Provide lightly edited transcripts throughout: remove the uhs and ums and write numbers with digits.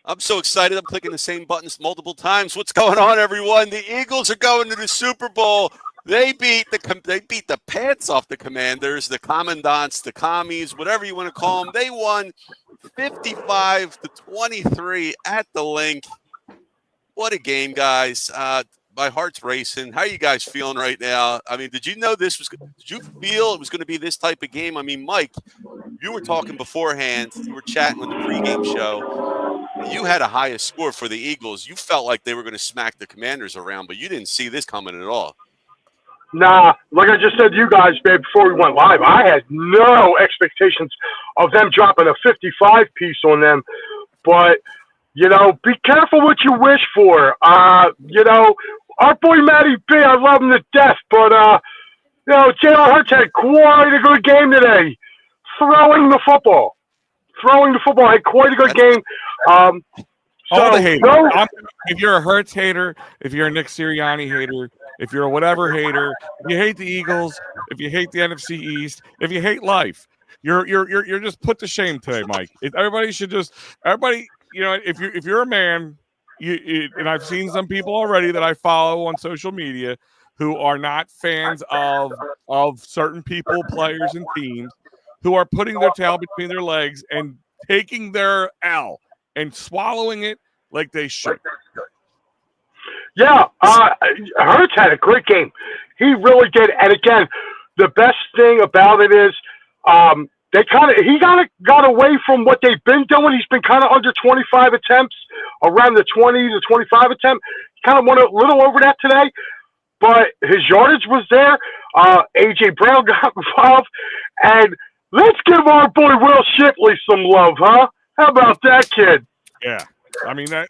I'm so excited. I'm clicking the same buttons multiple times. What's going on, everyone? The Eagles are going to the Super Bowl. They beat the pants off the Commanders, the Commandants, the Commies, whatever you want to call them. They won 55-23 at the Link. What a game, guys. My heart's racing. How are you guys feeling right now? I mean, did you know this was? Did you feel it was going to be this type of game? I mean, Mike, you were talking beforehand. You were chatting on the pregame show. You had a highest score for the Eagles. You felt like they were going to smack the Commanders around, but you didn't see this coming at all. Nah, like I just said to you guys, babe, before we went live, I had no expectations of them dropping a 55 piece on them. But, be careful what you wish for. Our boy Matty B, I love him to death, but, Jalen Hurts had quite a good game today. Throwing the football. Had quite a good game. All the haters. If you're a Hurts hater, if you're a Nick Sirianni hater, if you're a whatever hater, if you hate the Eagles, if you hate the NFC East, if you hate life, you're just put to shame today, Mike. Everybody, if you're a man, and I've seen some people already that I follow on social media who are not fans of certain people, players, and teams who are putting their tail between their legs and taking their L and swallowing it like they should. Yeah, Hurts had a great game. He really did. And again, the best thing about it is he got away from what they've been doing. He's been kind of under 25 attempts, around the 20 to 25 attempt. He kind of went a little over that today, but his yardage was there. A.J. Brown got involved. And let's give our boy Will Shipley some love, huh? How about that, kid? Yeah. I mean, I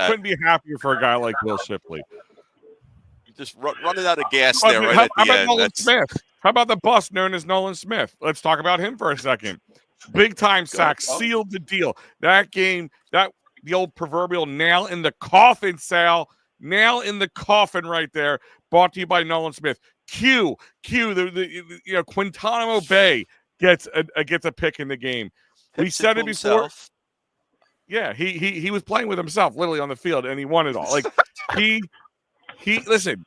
couldn't be happier for a guy like Will Shipley. Just running out of gas there at the end. Nolan Smith? How about the bust known as Nolan Smith? Let's talk about him for a second. Big time sack, sealed the deal. That game, the old proverbial nail in the coffin, Sal. Nail in the coffin right there. Brought to you by Nolan Smith. Quintana Bay gets a pick in the game. We said it before. Yeah, he was playing with himself literally on the field, and he won it all. Like he listen.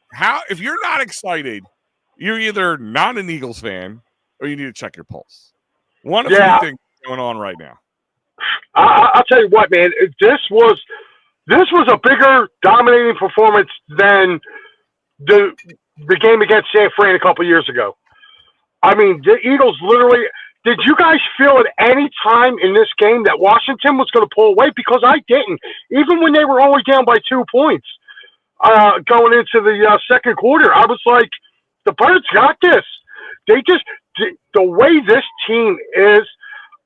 If you're not excited, you're either not an Eagles fan or you need to check your pulse. One of two things going on right now. I'll tell you what, man. This was a bigger dominating performance than the game against San Fran a couple years ago. I mean, the Eagles literally. Did you guys feel at any time in this game that Washington was going to pull away? Because I didn't. Even when they were only down by 2 points going into the second quarter, I was like, the Birds got this. The way this team is,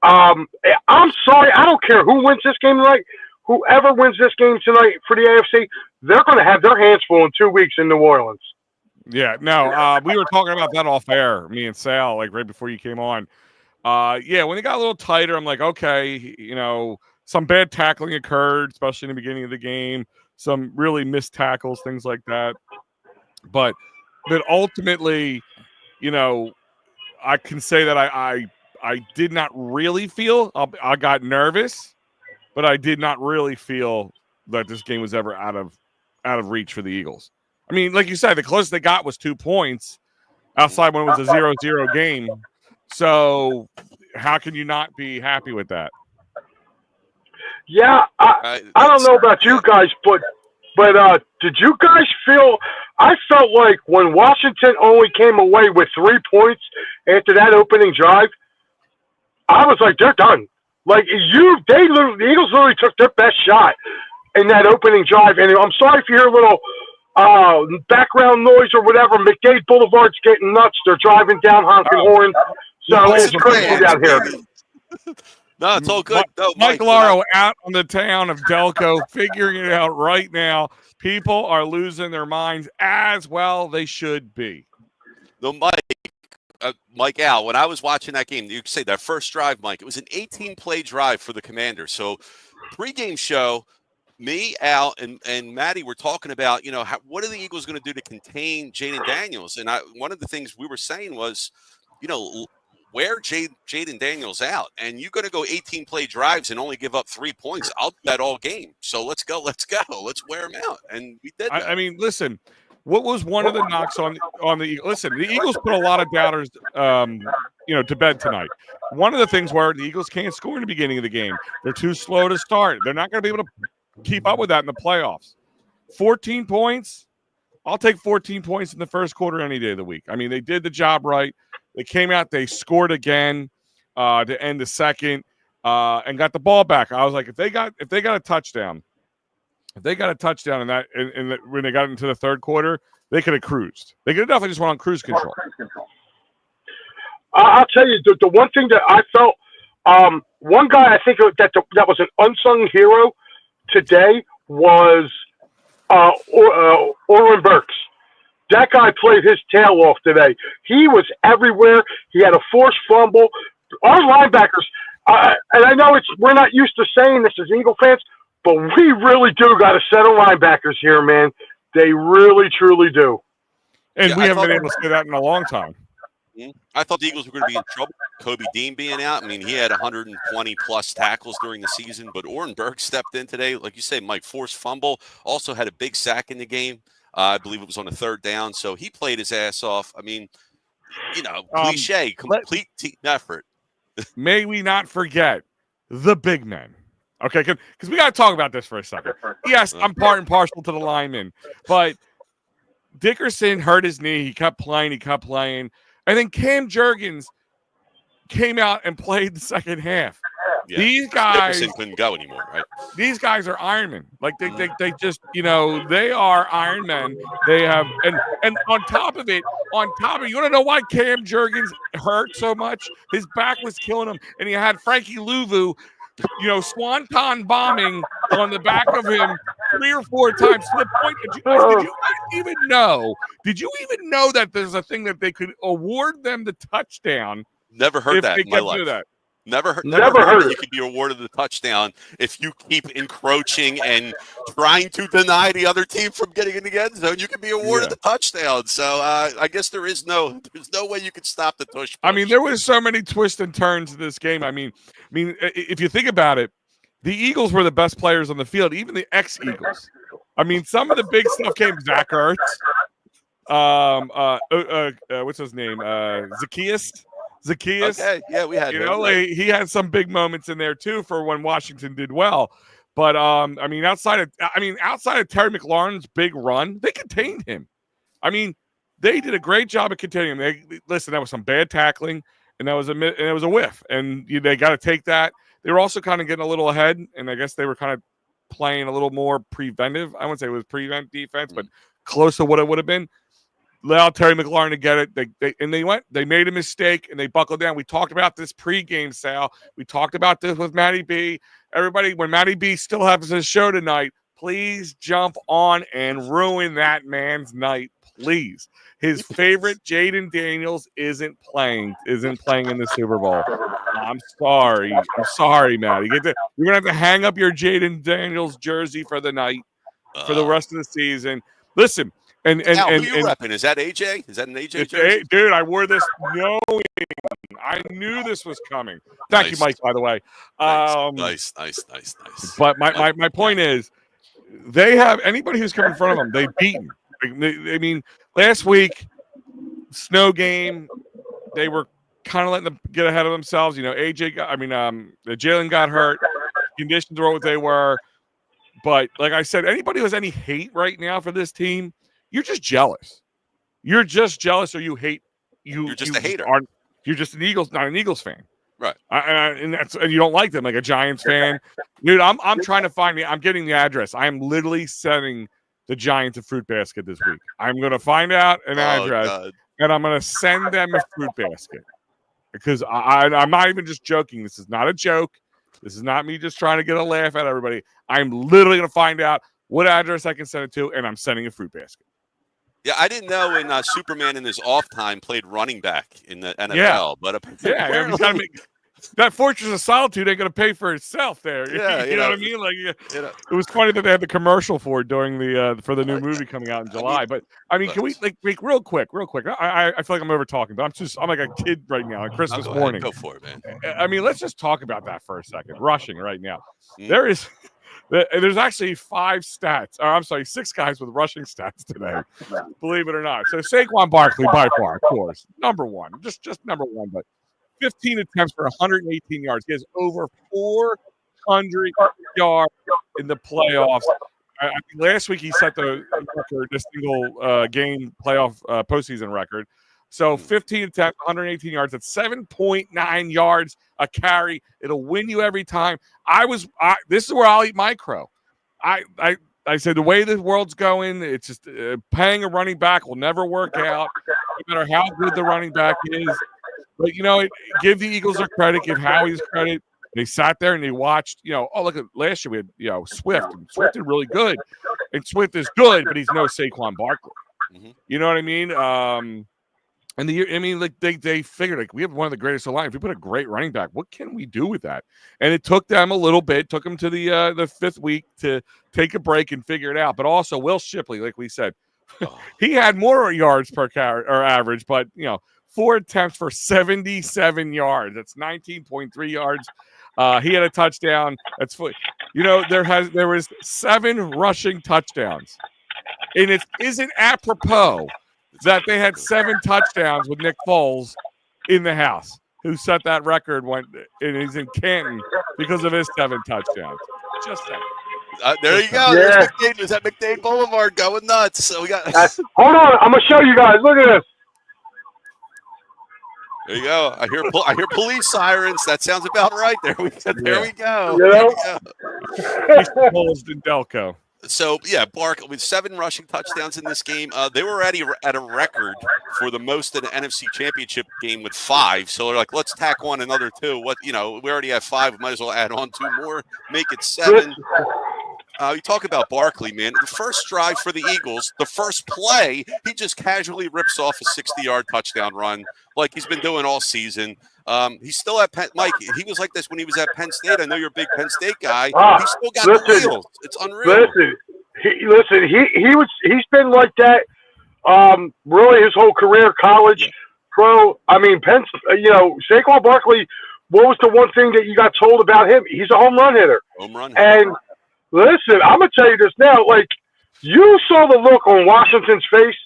I'm sorry, I don't care who wins this game tonight. Whoever wins this game tonight for the AFC, they're going to have their hands full in 2 weeks in New Orleans. Yeah, no, we were talking about that off air, me and Sal, like right before you came on. When it got a little tighter, I'm like, okay, some bad tackling occurred, especially in the beginning of the game. Some really missed tackles, things like that. But ultimately, I can say that I did not really feel. I got nervous, but I did not really feel that this game was ever out of reach for the Eagles. I mean, like you said, the closest they got was 2 points outside when it was a 0-0 game. So how can you not be happy with that? Yeah, I don't know about you guys, but did you guys feel – I felt like when Washington only came away with 3 points after that opening drive, I was like, they're done. Like, the Eagles literally took their best shot in that opening drive. And I'm sorry if you hear a little background noise or whatever. McDade Boulevard's getting nuts. They're driving down honking horns. So it's crazy down here. No, it's all good. Mike Laro out on the town of Delco, figuring it out right now. People are losing their minds as well. They should be. No, Mike Al, when I was watching that game, you could say that first drive, Mike, it was an 18-play drive for the Commanders. So pregame show, me, Al, and Maddie were talking about, what are the Eagles going to do to contain Jaden Daniels? And one of the things we were saying was, wear Jaden Daniels out, and you're going to go 18 play drives and only give up 3 points. I'll do that all game. So let's go. Let's wear him out. And we did that. I mean, listen, what was one of the knocks on the listen? The Eagles put a lot of doubters, to bed tonight. One of the things where the Eagles can't score in the beginning of the game. They're too slow to start. They're not going to be able to keep up with that in the playoffs. 14 points. I'll take 14 points in the first quarter any day of the week. I mean, they did the job right. They came out, they scored again to end the second, and got the ball back. I was like, if they got a touchdown, in that, and when they got into the third quarter, they could have cruised. They could have definitely just went on cruise control. I'll tell you, the one thing that I felt, one guy I think that was an unsung hero today was Oren Burks. That guy played his tail off today. He was everywhere. He had a forced fumble. Our linebackers, and I know we're not used to saying this as Eagle fans, but we really do got a set of linebackers here, man. They really, truly do. And we haven't been able to say that in a long time. I thought the Eagles were going to be in trouble. Kobe Dean being out. I mean, he had 120-plus tackles during the season, but Oren Burks stepped in today. Like you say, Mike, forced fumble. Also had a big sack in the game. I believe it was on a third down. So he played his ass off. I mean, cliche, complete team effort. May we not forget the big men. Okay, because we got to talk about this for a second. Yes, I'm part and parcel to the linemen, but Dickerson hurt his knee. He kept playing. And then Cam Jurgens came out and played the second half. Yeah. These guys Dickerson couldn't go anymore, right? These guys are Ironmen. Like they just, they are Ironmen. They have and on top of it, you want to know why Cam Jurgens hurt so much? His back was killing him, and he had Frankie Louvu, swanton bombing on the back of him 3 or 4 times to the point that did you even know that there's a thing that they could award them the touchdown? Never heard that in my life. Never heard that you could be awarded the touchdown if you keep encroaching and trying to deny the other team from getting in the end zone. You can be awarded the touchdown. So I guess there's no way you could stop the tush push. I mean, there was so many twists and turns to this game. I mean, if you think about it, the Eagles were the best players on the field, even the ex-Eagles. I mean, some of the big stuff came. Zach Ertz, what's his name? Zacchaeus. Okay, yeah, we had he had some big moments in there too for when Washington did well. But outside of Terry McLaurin's big run, they contained him. I mean, they did a great job of containing him. That was some bad tackling, and it was a whiff, and they got to take that. They were also kind of getting a little ahead, and I guess they were kind of playing a little more preventive. I wouldn't say it was prevent defense, but close to what it would have been. Allowed Terry McLaurin to get it. They made a mistake and they buckled down. We talked about this pregame, Sal. We talked about this with Matty B. Everybody, when Matty B still has his show tonight, please jump on and ruin that man's night, please. His favorite Jaden Daniels isn't playing in the Super Bowl. I'm sorry, Matty. You're gonna have to hang up your Jaden Daniels jersey for the night, for the rest of the season. Listen. And who you repping? Is that AJ? Is that an AJ jersey? Dude, I wore this knowing. I knew this was coming. Thank you, Mike, by the way. Nice. But my point is, they have anybody who's come in front of them, they've beaten. I mean, last week, snow game, they were kind of letting them get ahead of themselves. Jalen got hurt. Conditions were what they were. But like I said, anybody who has any hate right now for this team, you're just jealous. You're just jealous, or you hate. You're just a hater. You're just not an Eagles fan, right? And you don't like them, like a Giants fan, dude. I'm trying to find. I'm getting the address. I'm literally sending the Giants a fruit basket this week. I'm gonna find out an address, and I'm gonna send them a fruit basket because I'm not even just joking. This is not a joke. This is not me just trying to get a laugh at everybody. I'm literally gonna find out what address I can send it to, and I'm sending a fruit basket. Yeah, I didn't know when Superman in his off time played running back in the NFL, but he's that Fortress of Solitude ain't gonna pay for itself there. Yeah, you know what I mean? Like, you know, it was funny that they had the commercial for it during the for the new movie coming out in July. But I mean, can we like real quick? I feel like I'm over talking, but I'm like a kid right now on Christmas go morning. Go for it, man. I mean, let's just talk about that for a second. Rushing right now. Mm. There's actually 6 guys with rushing stats today, believe it or not. So Saquon Barkley, by far, of course, number one, just number one, but 15 attempts for 118 yards. He has over 400 yards in the playoffs. I think last week he set the record, the single game playoff postseason record. So 15 attempts, 118 yards. That's 7.9 yards a carry. It'll win you every time. This is where I'll eat my crow. I said the way the world's going, it's just paying a running back will never work out, no matter how good the running back is. But give the Eagles their credit, give Howie's credit. They sat there and they watched. Look at last year we had Swift. And Swift did really good, and Swift is good, but he's no Saquon Barkley. Mm-hmm. You know what I mean? And they figured like we have one of the greatest line. If we put a great running back, what can we do with that? And it took them a little bit. Took them to the fifth week to take a break and figure it out. But also Will Shipley, like we said, he had more yards per carry or average, but 4 attempts for 77 yards. That's 19.3 yards. He had a touchdown. That's there was 7 rushing touchdowns, and it isn't apropos that they had 7 touchdowns with Nick Foles in the house, who set that record and he's in Canton because of his 7 touchdowns. Just saying. There you go. Yeah. There's that McDade Boulevard going nuts. So we got. Hold on, I'm gonna show you guys. Look at this. There you go. I hear police sirens. That sounds about right. There we go. Foles and Delco. So Barkley with 7 rushing touchdowns in this game. They were at a record for the most in the NFC Championship game with 5. So they're like, let's tack on another 2. We already have 5. We might as well add on 2 more, make it 7. You talk about Barkley, man. The first drive for the Eagles, the first play, he just casually rips off a 60-yard touchdown run like he's been doing all season. He's still at Penn. Mike, he was like this when he was at Penn State. I know you're a big Penn State guy. He's still got the wheels. It's unreal. He's been like that really his whole career, college, pro. I mean, Saquon Barkley, what was the one thing that you got told about him? He's a home run hitter. And listen, I'm going to tell you this now. Like, you saw the look on Washington's face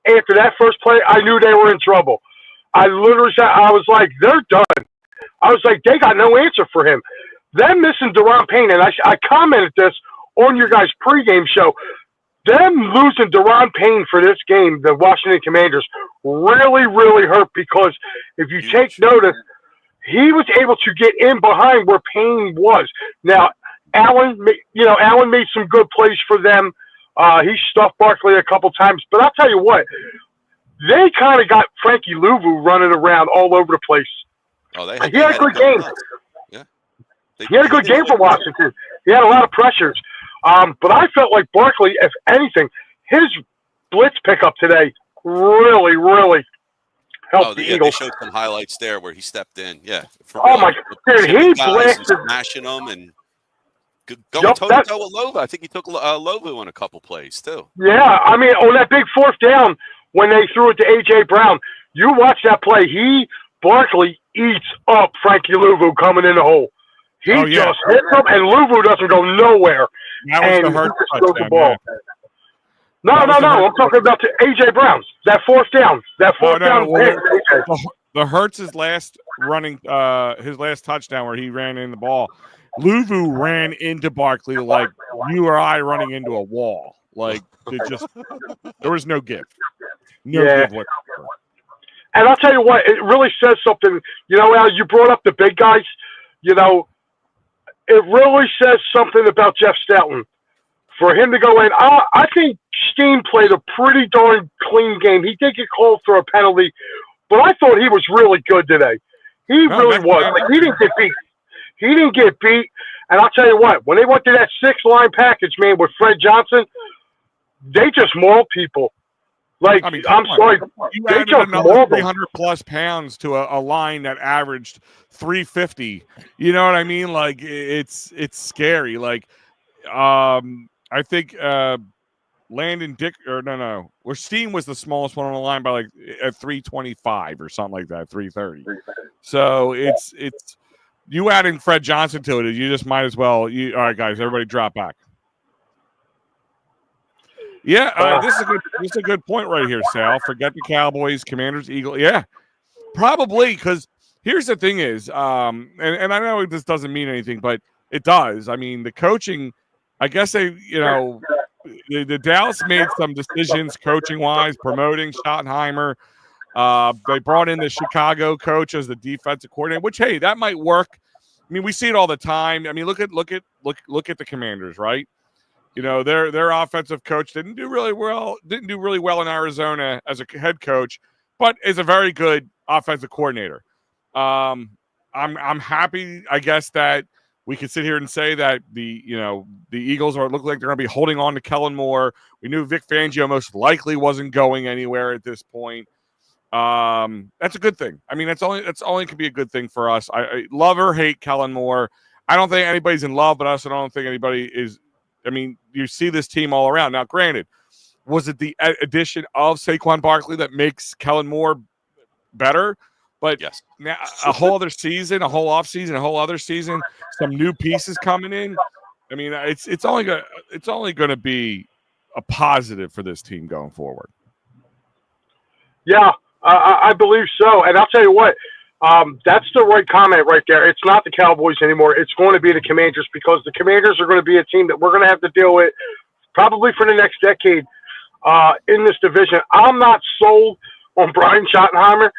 after that first play. I knew they were in trouble. I literally said, I was like, they're done. I was like, they got no answer for him. Them missing Daron Payne, and I commented this on your guys' pregame show. Them losing Daron Payne for this game, the Washington Commanders, really, really hurt because if you take notice, he was able to get in behind where Payne was. Now, Allen made some good plays for them. He stuffed Barkley a couple times, but I'll tell you what, they kind of got Frankie Louvu running around all over the place. He had a good game. Yeah, he had a good game for Washington. He had a lot of pressures, but I felt like Barkley, if anything, his blitz pickup today really, really helped the Eagles. They showed some highlights there where he stepped in. Yeah. My God, dude, he blasted, smashing them and. Going toe-to-toe with Louvu. I think he took Louvu on a couple plays, too. Yeah, I mean, on that big 4th down when they threw it to A.J. Brown, you watch that play. Barkley eats up Frankie Louvu coming in the hole. He just hits him, and Louvu doesn't go nowhere. That was the Hurts touchdown. Ball. No. I'm talking about A.J. Brown. That 4th down. That 4th down. The Hurts' last his last touchdown where he ran in the ball. Louvu ran into Barkley like you or I running into a wall. Like there was no gift. No gift whatsoever. And I'll tell you what, it really says something. Al, you brought up the big guys. It really says something about Jeff Stoughton. For him to go in, I think Steen played a pretty darn clean game. He did get called for a penalty, but I thought he was really good today. He really was. Like, he didn't get beat. He didn't get beat. And I'll tell you what, when they went to that 6-line package, man, with Fred Johnson, they just mauled people. Like, I mean, I'm come on. sorry, You they added jumped another marble. 300 plus pounds to a line that averaged 350. You know what I mean? Like it's scary. Like I think Landon Dick or no, where Steen was the smallest one on the line by like at 325 or something like that, 330. So it's you adding Fred Johnson to it, you just might as well. All right, guys, everybody drop back. Yeah, this is a good point right here, Sal. Forget the Cowboys, Commanders, Eagles. Yeah, probably because here's the thing is, and I know this doesn't mean anything, but it does. I mean, the coaching, I guess the Dallas made some decisions coaching wise, promoting Schottenheimer. They brought in the Chicago coach as the defensive coordinator, which hey, that might work. I mean, we see it all the time. I mean, look at the Commanders, right? You know, their offensive coach didn't do really well in Arizona as a head coach, but is a very good offensive coordinator. I'm happy, I guess, that we can sit here and say that the Eagles look like they're going to be holding on to Kellen Moore. We knew Vic Fangio most likely wasn't going anywhere at this point. That's a good thing. I mean, that's only could be a good thing for us. I love or hate Kellen Moore. I don't think anybody's in love, but I also don't think anybody is. I mean, you see this team all around. Now, granted, was it the addition of Saquon Barkley that makes Kellen Moore better? But yes, now a whole other season, a whole offseason, a whole other season, some new pieces coming in. I mean, it's only going to be a positive for this team going forward. Yeah, I believe so. And I'll tell you what, that's the right comment right there. It's not the Cowboys anymore. It's going to be the Commanders because the Commanders are going to be a team that we're going to have to deal with probably for the next decade in this division. I'm not sold on Brian Schottenheimer.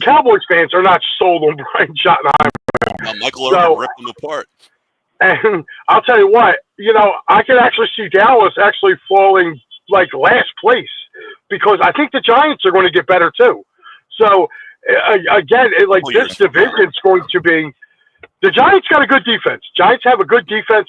Cowboys fans are not sold on Brian Schottenheimer. Michael Irvin ripped them apart. And I'll tell you what, I can actually see Dallas actually falling like last place because I think the Giants are going to get better too. So, again, this division's going to be – the Giants got a good defense. Giants have a good defense.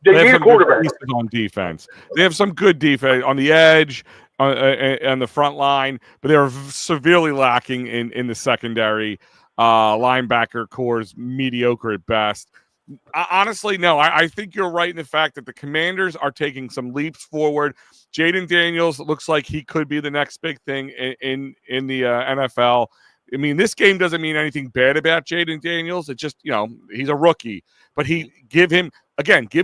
They need a quarterback. On defense. They have some good defense on the edge, on the front line, but they're severely lacking in the secondary. Linebacker core is mediocre at best. Honestly, no. I think you're right in the fact that the Commanders are taking some leaps forward. Jaden Daniels looks like he could be the next big thing in the NFL. I mean, this game doesn't mean anything bad about Jaden Daniels. It's just, he's a rookie. But give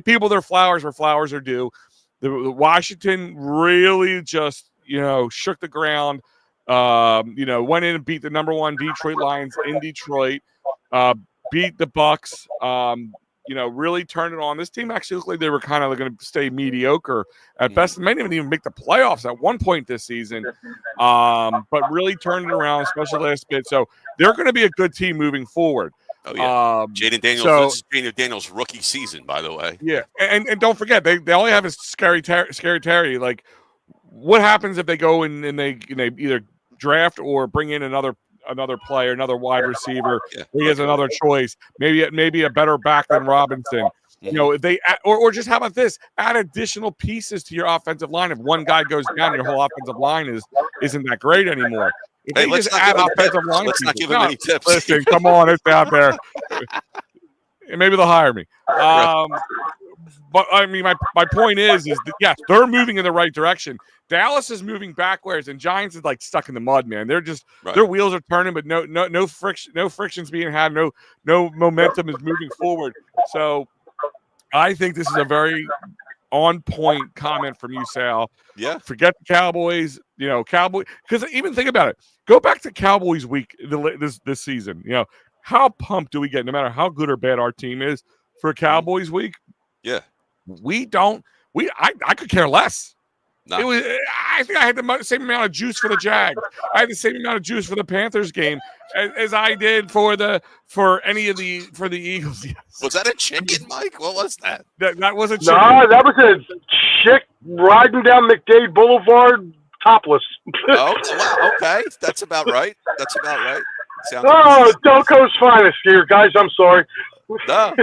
people their flowers where flowers are due. The Washington really just, shook the ground. Went in and beat the number one Detroit Lions in Detroit. Beat the Bucks. Really turned it on. This team actually looked like they were kind of going to stay mediocre at best. They might even make the playoffs at one point this season, but really turned it around, especially last bit. So they're going to be a good team moving forward. Oh yeah, Jaden Daniels. This is Jaden Daniels' rookie season, by the way. Yeah, and don't forget they only have a scary Terry. Like, what happens if they go and they either draft or bring in another player, another wide receiver? Yeah. He has another choice. Maybe a better back than Robinson. If they or just how about this? Add additional pieces to your offensive line. If one guy goes down, your whole offensive line isn't that great anymore. If hey, let's not give him any tips. Listen, come on, it's out there. Maybe they'll hire me. But I mean, my point is that, yes, they're moving in the right direction. Dallas is moving backwards, and Giants is like stuck in the mud, man. They're just their wheels are turning, but no friction's being had. No momentum is moving forward. So I think this is a very on point comment from you, Sal. Yeah. Forget the Cowboys. Cowboy. Because even think about it. Go back to Cowboys week this season. How pumped do we get, no matter how good or bad our team is, for a Cowboys week? Yeah. I could care less. No. I think I had the same amount of juice for the Jags. I had the same amount of juice for the Panthers game as I did for the Eagles. Yes. Was that a chicken, Mike? What was that? That was a chicken. No, that was a chick riding down McDade Boulevard topless. Oh, wow. Okay. That's about right. Sounds Delco's finest here, guys. I'm sorry. No.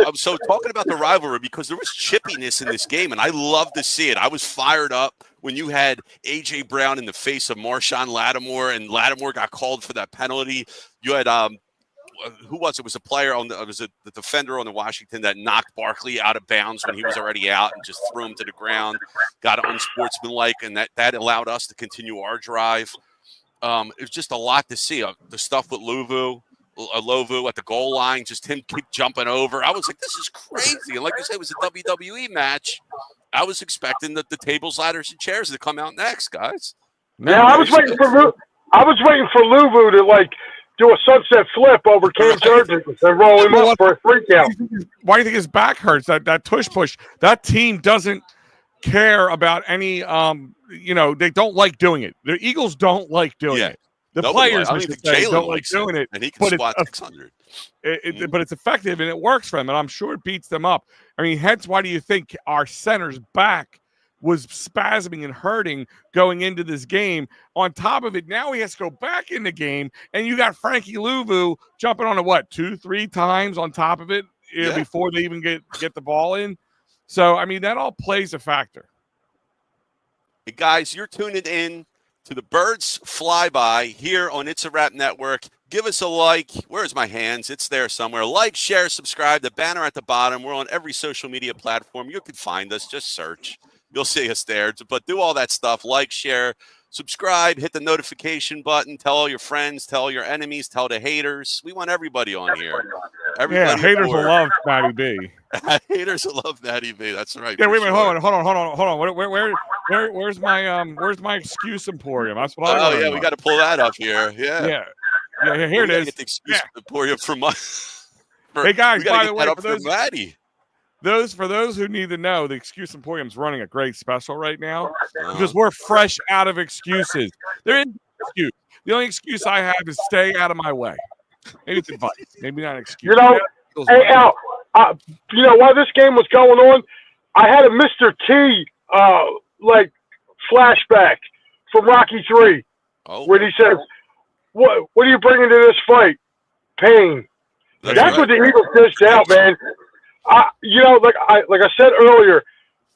I'm so talking about the rivalry because there was chippiness in this game, and I love to see it. I was fired up when you had A.J. Brown in the face of Marshawn Lattimore, and Lattimore got called for that penalty. You had who was it? It was a player the defender on the Washington that knocked Barkley out of bounds when he was already out and just threw him to the ground. Got unsportsmanlike, and that allowed us to continue our drive. It was just a lot to see. The stuff with Lovu at the goal line, just him keep jumping over. I was like, this is crazy. And like you said, it was a WWE match. I was expecting the tables, ladders, and chairs to come out next, guys. Yeah, I was waiting for Luvu to do a sunset flip over Cam Jordan and roll him up for a free count. Why do you think his back hurts? That tush push. That team doesn't care about any. They don't like doing it. The Eagles don't like doing it. The players, don't like doing it. And he can squat 600. But it's effective and it works for them, and I'm sure it beats them up. I mean, hence why do you think our center's back was spasming and hurting going into this game? On top of it, now he has to go back in the game, and you got Frankie Luvu jumping on it 2-3 times on top of it before they even get the ball in. So, I mean, that all plays a factor. Hey guys, you're tuning in to the Birds Flyby here on It's a Wrap Network. Give us a like. Where's my hands? It's there somewhere. Like, share, subscribe. The banner at the bottom. We're on every social media platform. You can find us. Just search. You'll see us there. But do all that stuff. Like, share, subscribe, hit the notification button. Tell all your friends. Tell all your enemies. Tell the haters. We want everybody on here. Haters will love Matty B. Haters will love Matty B. That's right. Yeah, wait a minute. Hold on. Where's my excuse emporium? That's what I. Oh yeah, we got to pull that up here. Yeah. Here it is. Get the excuse emporium from us. Hey guys, by the way, for those who need to know, the Excuse Emporium's running a great special right now because we're fresh out of excuses. There is no excuse. The only excuse I have is stay out of my way. Maybe it's advice. Maybe not an excuse. Hey Al, while this game was going on, I had a Mr. T flashback from Rocky 3, where he says, "What are you bringing to this fight? Pain." That's right. What the Eagles dished out, man. Like I said earlier,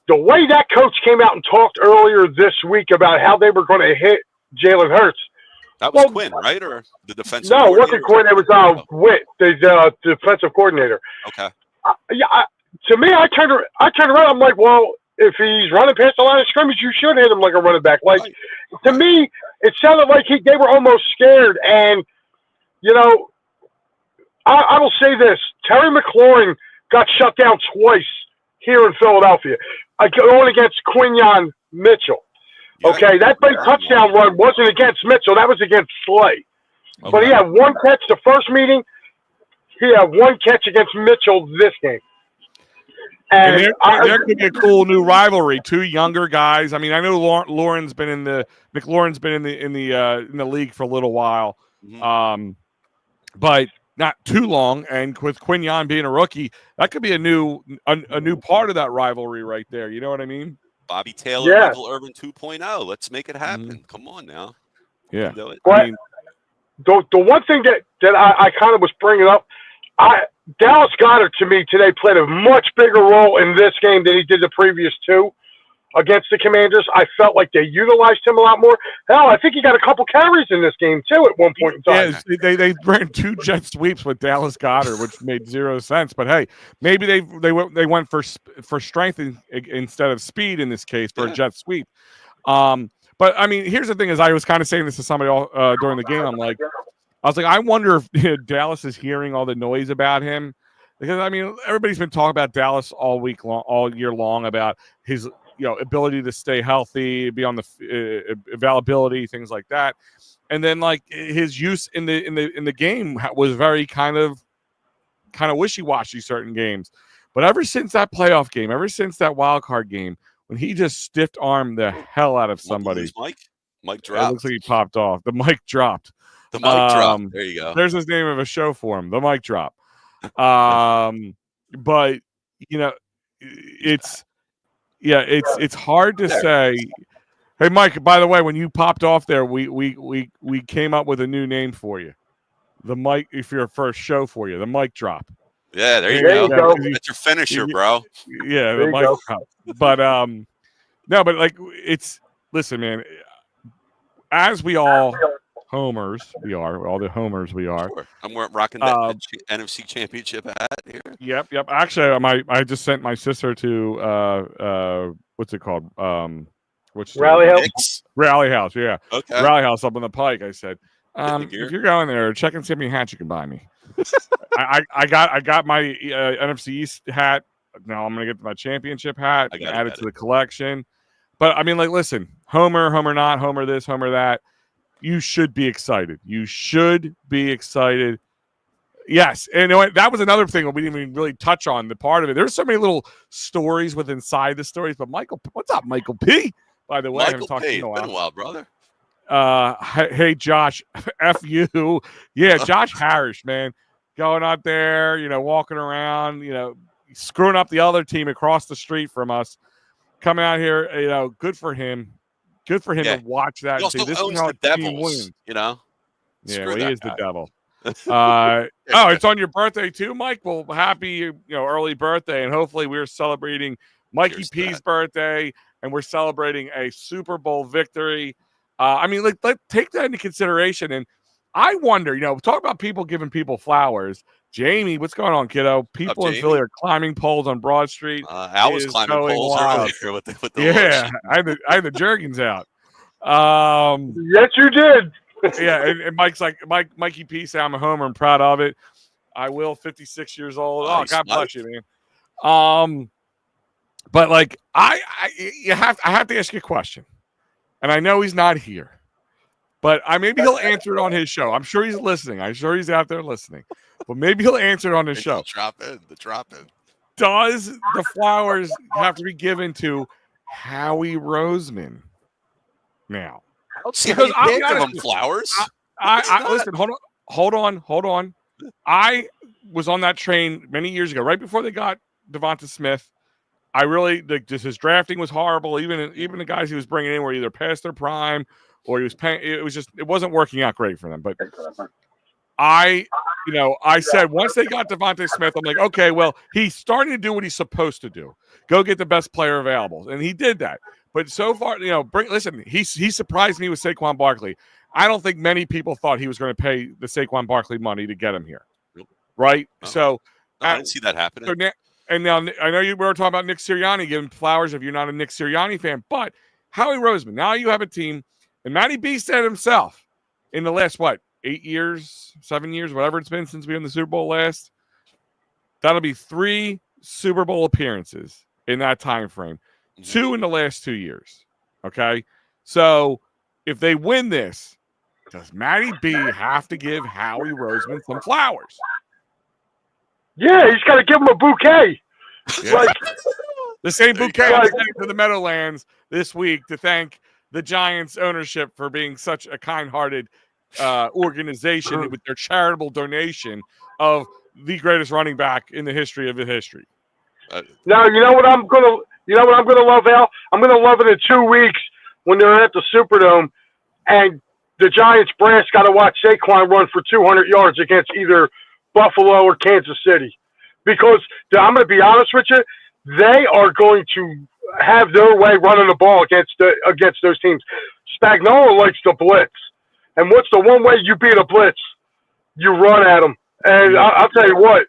the way that coach came out and talked earlier this week about how they were going to hit Jalen Hurts. That was Quinn, right? Or the defensive No, it wasn't Quinn. It was Witt, the defensive coordinator. Okay. To me, I turned around. I'm like, well, if he's running past the line of scrimmage, you should hit him like a running back. To me, it sounded like they were almost scared. And, I will say this. Terry McLaurin got shut down twice here in Philadelphia, going against Quinyon Mitchell. Okay, that big touchdown run wasn't against Mitchell. That was against Slay. Okay. But he had one catch the first meeting. He had one catch against Mitchell this game. And there could be a cool new rivalry. Two younger guys. I mean, I know McLaurin's been in the league for a little while, but not too long. And with Quinyon being a rookie, that could be a new part of that rivalry right there. You know what I mean? Bobby Taylor, Michael Irvin 2.0. Let's make it happen. Come on now. Yeah. Do it. But the one thing that I kind of was bringing up, Dallas Goedert to me today played a much bigger role in this game than he did the previous two against the Commanders. I felt like they utilized him a lot more. Hell, I think he got a couple carries in this game too at one point in time. Yeah, they ran 2 jet sweeps with Dallas Goedert, which made 0 sense. But hey, maybe they went for strength instead of speed in this case for a jet sweep. But I mean, here's the thing: is I was kind of saying this to somebody during the game. I was like, I wonder if Dallas is hearing all the noise about him, because I mean, everybody's been talking about Dallas all year long about his ability to stay healthy, be on the availability, things like that, and then his use in the game was very kind of wishy-washy certain games. But ever since that playoff game, ever since that wild card game, when he just stiff armed the hell out of somebody, Mike dropped. It looks like he popped off. The mic dropped. The mic drop. There you go. There's his name of a show for him. The mic drop. But it's hard to say. Hey, Mike. By the way, when you popped off there, we came up with a new name for you. The mic. If you're a first show for you, the mic drop. Yeah, there you There you go. go. That's your finisher, bro. Yeah, There the you go. mic. But no, but like listen, man. As we all homers, we're all the homers we are. Sure. I'm rocking that Um, NFC Championship hat here. Yep. Actually, I just sent my sister to what's it called? Which Rally House. Knicks? Rally House. Yeah, Okay. Rally House up on the Pike. I said, the gear. if you're going there, check and see how many hats you can buy me. I got my NFC East hat. Now I'm gonna get my championship hat. Add it to the collection. But I mean, like, listen, homer not, homer this, homer that. You should be excited. You should be excited. Yes, and you know what? That was another thing that we didn't even really touch on. The part of it. There's so many little stories with inside the stories. But Michael, what's up, Michael P? By the way, Michael P. It's been a while, brother. Hey Josh, F you. Yeah, Josh Harris, man, going out there, walking around, screwing up the other team across the street from us, coming out here, good for him. Good for him to watch that. He also this owns is how the a team Devils, wins. Yeah, well, he is the devil. It's on your birthday too, Mike. Well, happy, early birthday, and hopefully we're celebrating Mikey P's birthday, and we're celebrating a Super Bowl victory. I mean, let's take that into consideration. And I wonder, talk about people giving people flowers. Jamie, what's going on, kiddo? People in Philly are climbing poles on Broad Street. Al was climbing poles earlier with the yeah, I had the Jergens out. Yes, you did. Yeah, and Mike's like, Mikey P said, I'm a homer and proud of it. I will, 56 years old. Nice, God bless you, man. But like, I have to ask you a question, and I know he's not here, but maybe he'll answer it on his show. I'm sure he's listening. I'm sure he's out there listening, but maybe he'll answer it on his show. The drop in. Does the flowers have to be given to Howie Roseman now? Because I give him flowers. I listen. Hold on. I was on that train many years ago, right before they got Devonta Smith. I really just his drafting was horrible. Even the guys he was bringing in were either past their prime or he was paying. It wasn't working out great for them. But I said once they got Devonta Smith, I'm like, okay, well, he's starting to do what he's supposed to do. Go get the best player available, and he did that. But so far, listen, he surprised me with Saquon Barkley. I don't think many people thought he was going to pay the Saquon Barkley money to get him here, right? No. So I didn't see that happening. So now I know you were talking about Nick Sirianni giving flowers if you're not a Nick Sirianni fan, but Howie Roseman, now you have a team, and Matty B said himself in the last, 8 years, 7 years, whatever it's been since we were in the Super Bowl last, that'll be 3 Super Bowl appearances in that time frame. 2 in the last 2 years. Okay. So if they win this, does Matty B have to give Howie Roseman some flowers? Yeah, he's got to give him a bouquet. Yeah. Like, the same bouquet I'm sending to the Meadowlands this week to thank the Giants ownership for being such a kind-hearted organization with their charitable donation of the greatest running back in the history of the history. Now, you know what I'm gonna love, Al? I'm gonna love it in 2 weeks when they're at the Superdome, and the Giants brass got to watch Saquon run for 200 yards against either Buffalo or Kansas City, because I'm gonna be honest with you, they are going to have their way running the ball against those teams. Spagnuolo likes to blitz, and what's the one way you beat a blitz? You run at them, and I'll tell you what.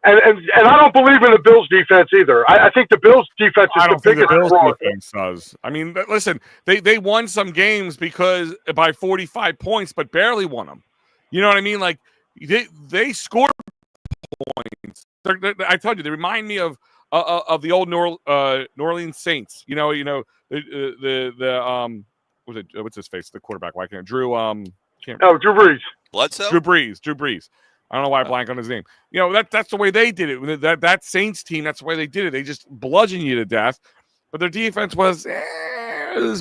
And I don't believe in the Bills' defense either. I think the Bills' defense is the biggest fraud. Defense does. I mean, listen, they won some games because by 45 points, but barely won them. You know what I mean? Like they scored points. I told you, they remind me of the old New Orleans Saints. What's his face? The quarterback. Why can't Drew? Drew Brees. Bledsoe. Drew Brees. I don't know why I blank on his name. That's the way they did it. That Saints team, that's the way they did it. They just bludgeoned you to death. But their defense was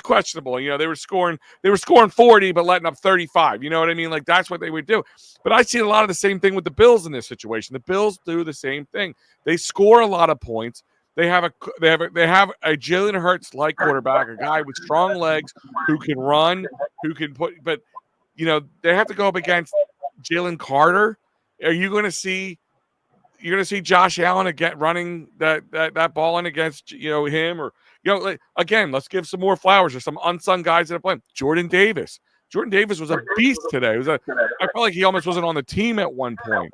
questionable. They were scoring 40, but letting up 35. You know what I mean? Like, that's what they would do. But I see a lot of the same thing with the Bills in this situation. The Bills do the same thing. They score a lot of points. They have a Jalen Hurts-like quarterback, a guy with strong legs who can run, who can put. But they have to go up against Jalen Carter Are you going to see? You're going to see Josh Allen again running that ball in against him, or again. Let's give some more flowers. There's some unsung guys that are playing. Jordan Davis. Jordan Davis was a beast today. I felt like he almost wasn't on the team at one point.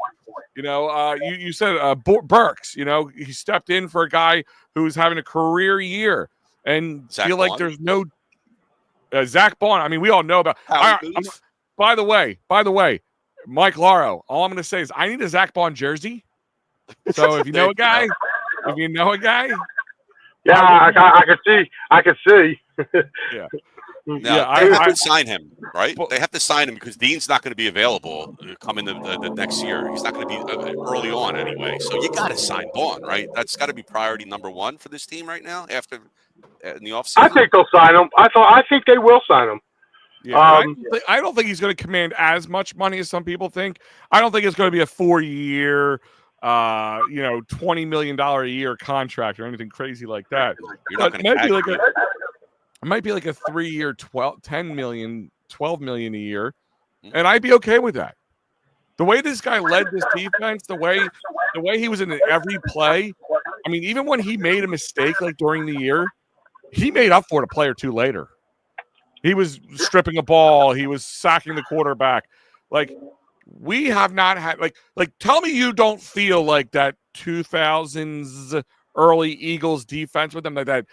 You said Burks. He stepped in for a guy who's having a career year, and Zach feel like Bond. there's no Zach Bond. I mean, we all know about. By the way, Mike Laro. All I'm going to say is I need a Zach Bond jersey. So if you know a guy, yeah, I can see. Yeah. Now, they have to sign him, right? They have to sign him because Dean's not going to be available coming the next year. He's not going to be early on anyway. So you got to sign Bond, right? That's got to be priority number one for this team right now after in the offseason. I think they'll sign him. I think they will sign him. Yeah, I don't think he's going to command as much money as some people think. I don't think it's going to be a 4-year, $20 million a year contract or anything crazy like that. It might be like a 3-year, $12 million a year, and I'd be okay with that. The way this guy led this defense, the way he was in every play. I mean, even when he made a mistake like during the year, he made up for it a play or two later. He was stripping a ball. He was sacking the quarterback. Like, we have not had like. Tell me you don't feel like that 2000s early Eagles defense with them, that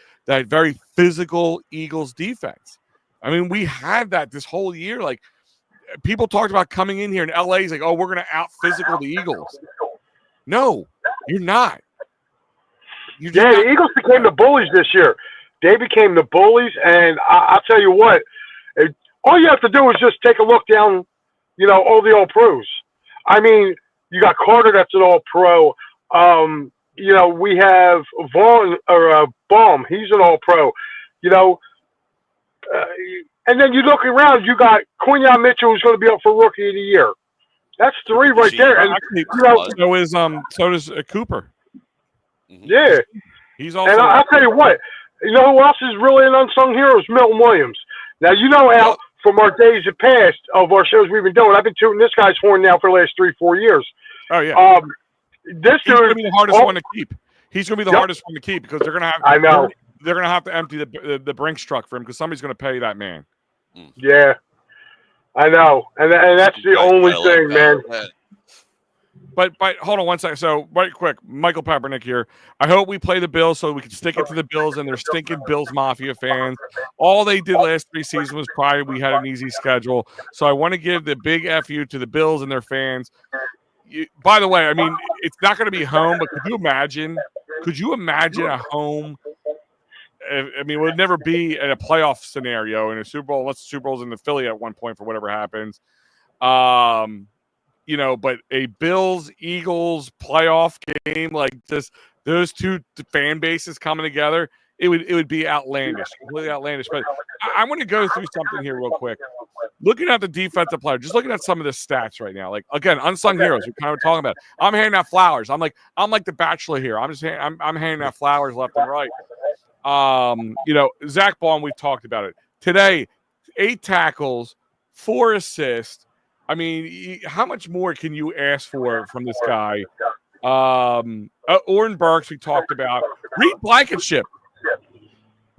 very physical Eagles defense. I mean, we had that this whole year. Like, people talked about coming in here in LA. He's like, oh, we're going to out physical the Eagles. No, you're not. The Eagles became the bullies this year. They became the bullies, and I'll tell you what. All you have to do is just take a look down, all the all pros. I mean, you got Carter, that's an all pro. We have Vaughn or Baum. He's an all pro. And then you look around, you got Quinyon Mitchell, who's going to be up for Rookie of the Year. That's 3 right there. And so does Cooper. Yeah, he's also. And I'll tell you what. You know who else is really an unsung hero? Is Milton Williams. Now, Al, from our days of past of our shows we've been doing, I've been tooting this guy's horn now for the last 3-4 years. Oh yeah. This He's going to be the hardest one to keep. He's going to be the hardest one to keep because they're going to have. I know. They're going to have to empty the Brinks truck for him because somebody's going to pay that man. Yeah, I know, and that's the only thing, man. But hold on one second. So right quick, Michael Peppernick here. I hope we play the Bills so we can stick it to the Bills and their stinking Bills Mafia fans. All they did last 3 seasons was we had an easy schedule. So I want to give the big FU to the Bills and their fans. By the way, I mean, it's not going to be home, but could you imagine a home? I mean, it would never be in a playoff scenario in a Super Bowl. Unless the Super Bowl's in the Philly at one point for whatever happens. But a Bills-Eagles playoff game, like this, those two fan bases coming together, it would be outlandish, completely outlandish. But I want to go through something here real quick. Looking at the defensive player, just looking at some of the stats right now, like again, unsung heroes. We're kind of talking about. I'm handing out flowers. I'm like the Bachelor here. I'm handing out flowers left and right. Zach Bond, we've talked about it today. 8 tackles, 4 assists. I mean, how much more can you ask for from this guy? Oren Burks, we talked about. Reed Blankenship.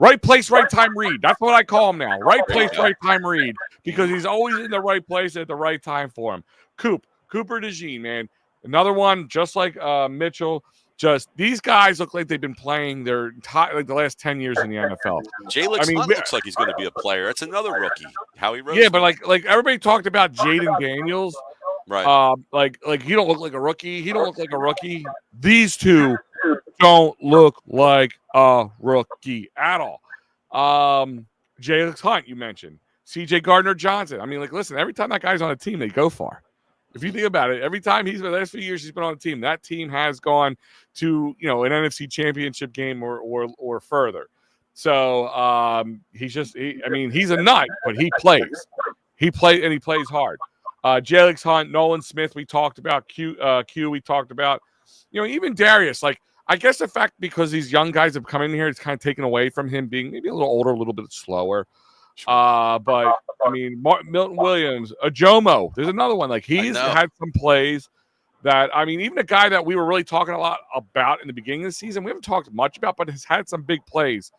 Right place, right time Reed. That's what I call him now. Right place, right time Reed. Because he's always in the right place at the right time for him. Cooper DeJean, man. Another one, just like Mitchell. Just these guys look like they've been playing their the last 10 years in the NFL. Jalen Hunt looks like he's going to be a player. That's another rookie. Howie Roseman. Yeah, but like everybody talked about Jaden Daniels. Right. Like he don't look like a rookie. He don't look like a rookie. These two don't look like a rookie at all. Jalen Hunt, you mentioned. CJ Gardner-Johnson. I mean, listen, every time that guy's on a team, they go far. If you think about it, every time the last few years he's been on the team, that team has gone to an NFC Championship game or further. So he's a nut, but he plays. He plays hard. Jalen Hunt, Nolan Smith, we talked about. Q, we talked about. Even Darius. Like, I guess the fact because these young guys have come in here, it's kind of taken away from him being maybe a little older, a little bit slower. But I mean, Milton Williams, Ajomo. There's another one. Like he's had some plays. that, I mean, even a guy that we were really talking a lot about in the beginning of the season, we haven't talked much about, but has had some big plays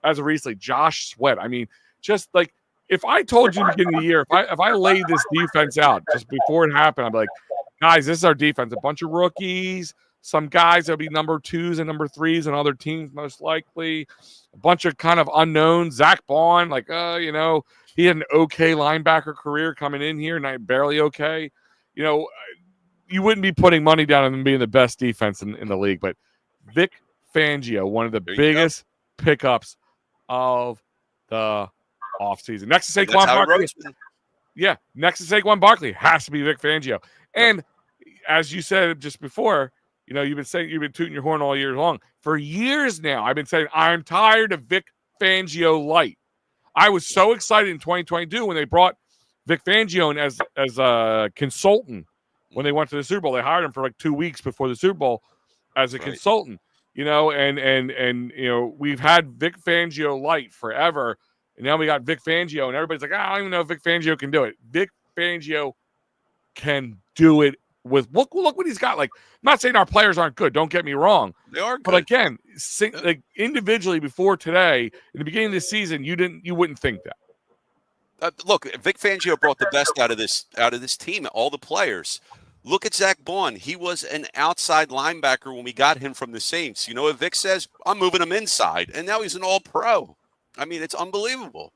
as of recently, Josh Sweat. I mean, just like, if I told you at the beginning of the year, if I laid this defense out just before it happened, I'd be like, guys, this is our defense. A bunch of rookies, some guys that'll be number 2s and number 3s and other teams most likely, a bunch of kind of unknowns. Zach Bond, like, you know, he had an okay linebacker career coming in here, and barely okay. You know, you wouldn't be putting money down on them being the best defense in the league. But Vic Fangio, one of the biggest pickups of the offseason. Next to Saquon Barkley. Yeah, next to Saquon Barkley has to be Vic Fangio. And as you said just before, you know, you've been tooting your horn all year long. For years now, I've been saying I'm tired of Vic Fangio light. I was so excited in 2022 when they brought Vic Fangio in as a consultant when they went to the Super Bowl. They hired him for like 2 weeks before the Super Bowl as a consultant. You know, and you know, we've had Vic Fangio light forever. And now we got Vic Fangio, and everybody's like, I don't even know if Vic Fangio can do it. Vic Fangio can do it with look what he's got. Like, I'm not saying our players aren't good. Don't get me wrong. They are good. But again, like individually before today, in the beginning of the season, you wouldn't think that. Look, Vic Fangio brought the best out of this team, all the players. Look at Zach Bond. He was an outside linebacker when we got him from the Saints. You know what Vic says? I'm moving him inside, and now he's an all-pro. I mean, it's unbelievable.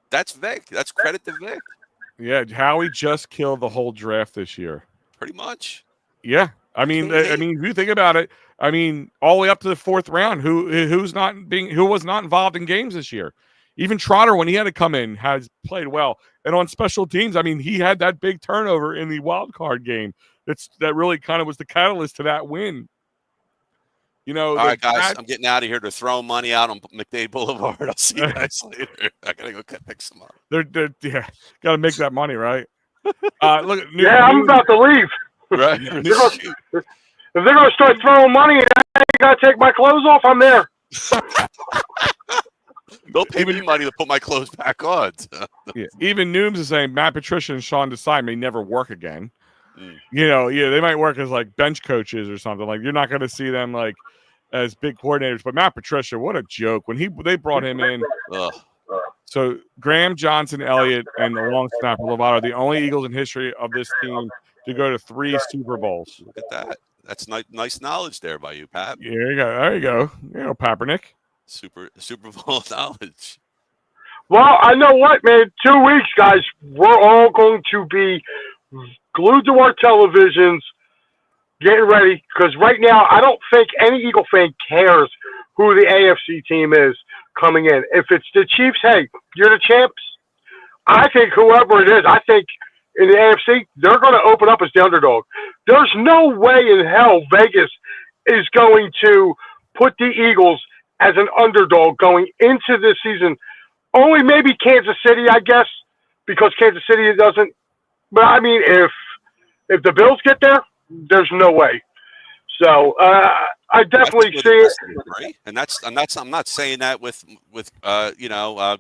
That's Vic. That's credit to Vic. Yeah, Howie just killed the whole draft this year. Pretty much. Yeah, I mean, if you think about it, I mean, all the way up to the 4th round, who was not involved in games this year. Even Trotter, when he had to come in, has played well. And on special teams, I mean, he had that big turnover in the wild card game. That really kind of was the catalyst to that win. You know, all right, guys, I'm getting out of here to throw money out on McDade Boulevard. I'll see you guys later. I gotta go pick some up. They're gotta make that money, right? Look, I'm about to leave. Right. If they're gonna start throwing money and I gotta take my clothes off, I'm there. They'll pay me money to put my clothes back on. Yeah. Even Nooms is saying Matt Patricia and Sean Desai may never work again. You know, they might work as like bench coaches or something. Like, you're not going to see them like as big coordinators. But Matt Patricia, what a joke when they brought him in. So Graham, Johnson, Elliott, and the long snapper Lovato are the only Eagles in history of this team to go to 3 Super Bowls. Look at that. That's nice knowledge there by you, Pat. There you go. There you go. You know, Papernick. Super Bowl knowledge. Well, I know what, man. 2 weeks, guys. We're all going to be glued to our televisions, getting ready. Because right now, I don't think any Eagle fan cares who the AFC team is coming in. If it's the Chiefs, hey, you're the champs. I think whoever it is, I think in the AFC, they're going to open up as the underdog. There's no way in hell Vegas is going to put the Eagles as an underdog going into this season. Only maybe Kansas City, I guess, because Kansas City doesn't. But I mean, if the Bills get there, there's no way. So I definitely see it. Right? And I'm not saying that with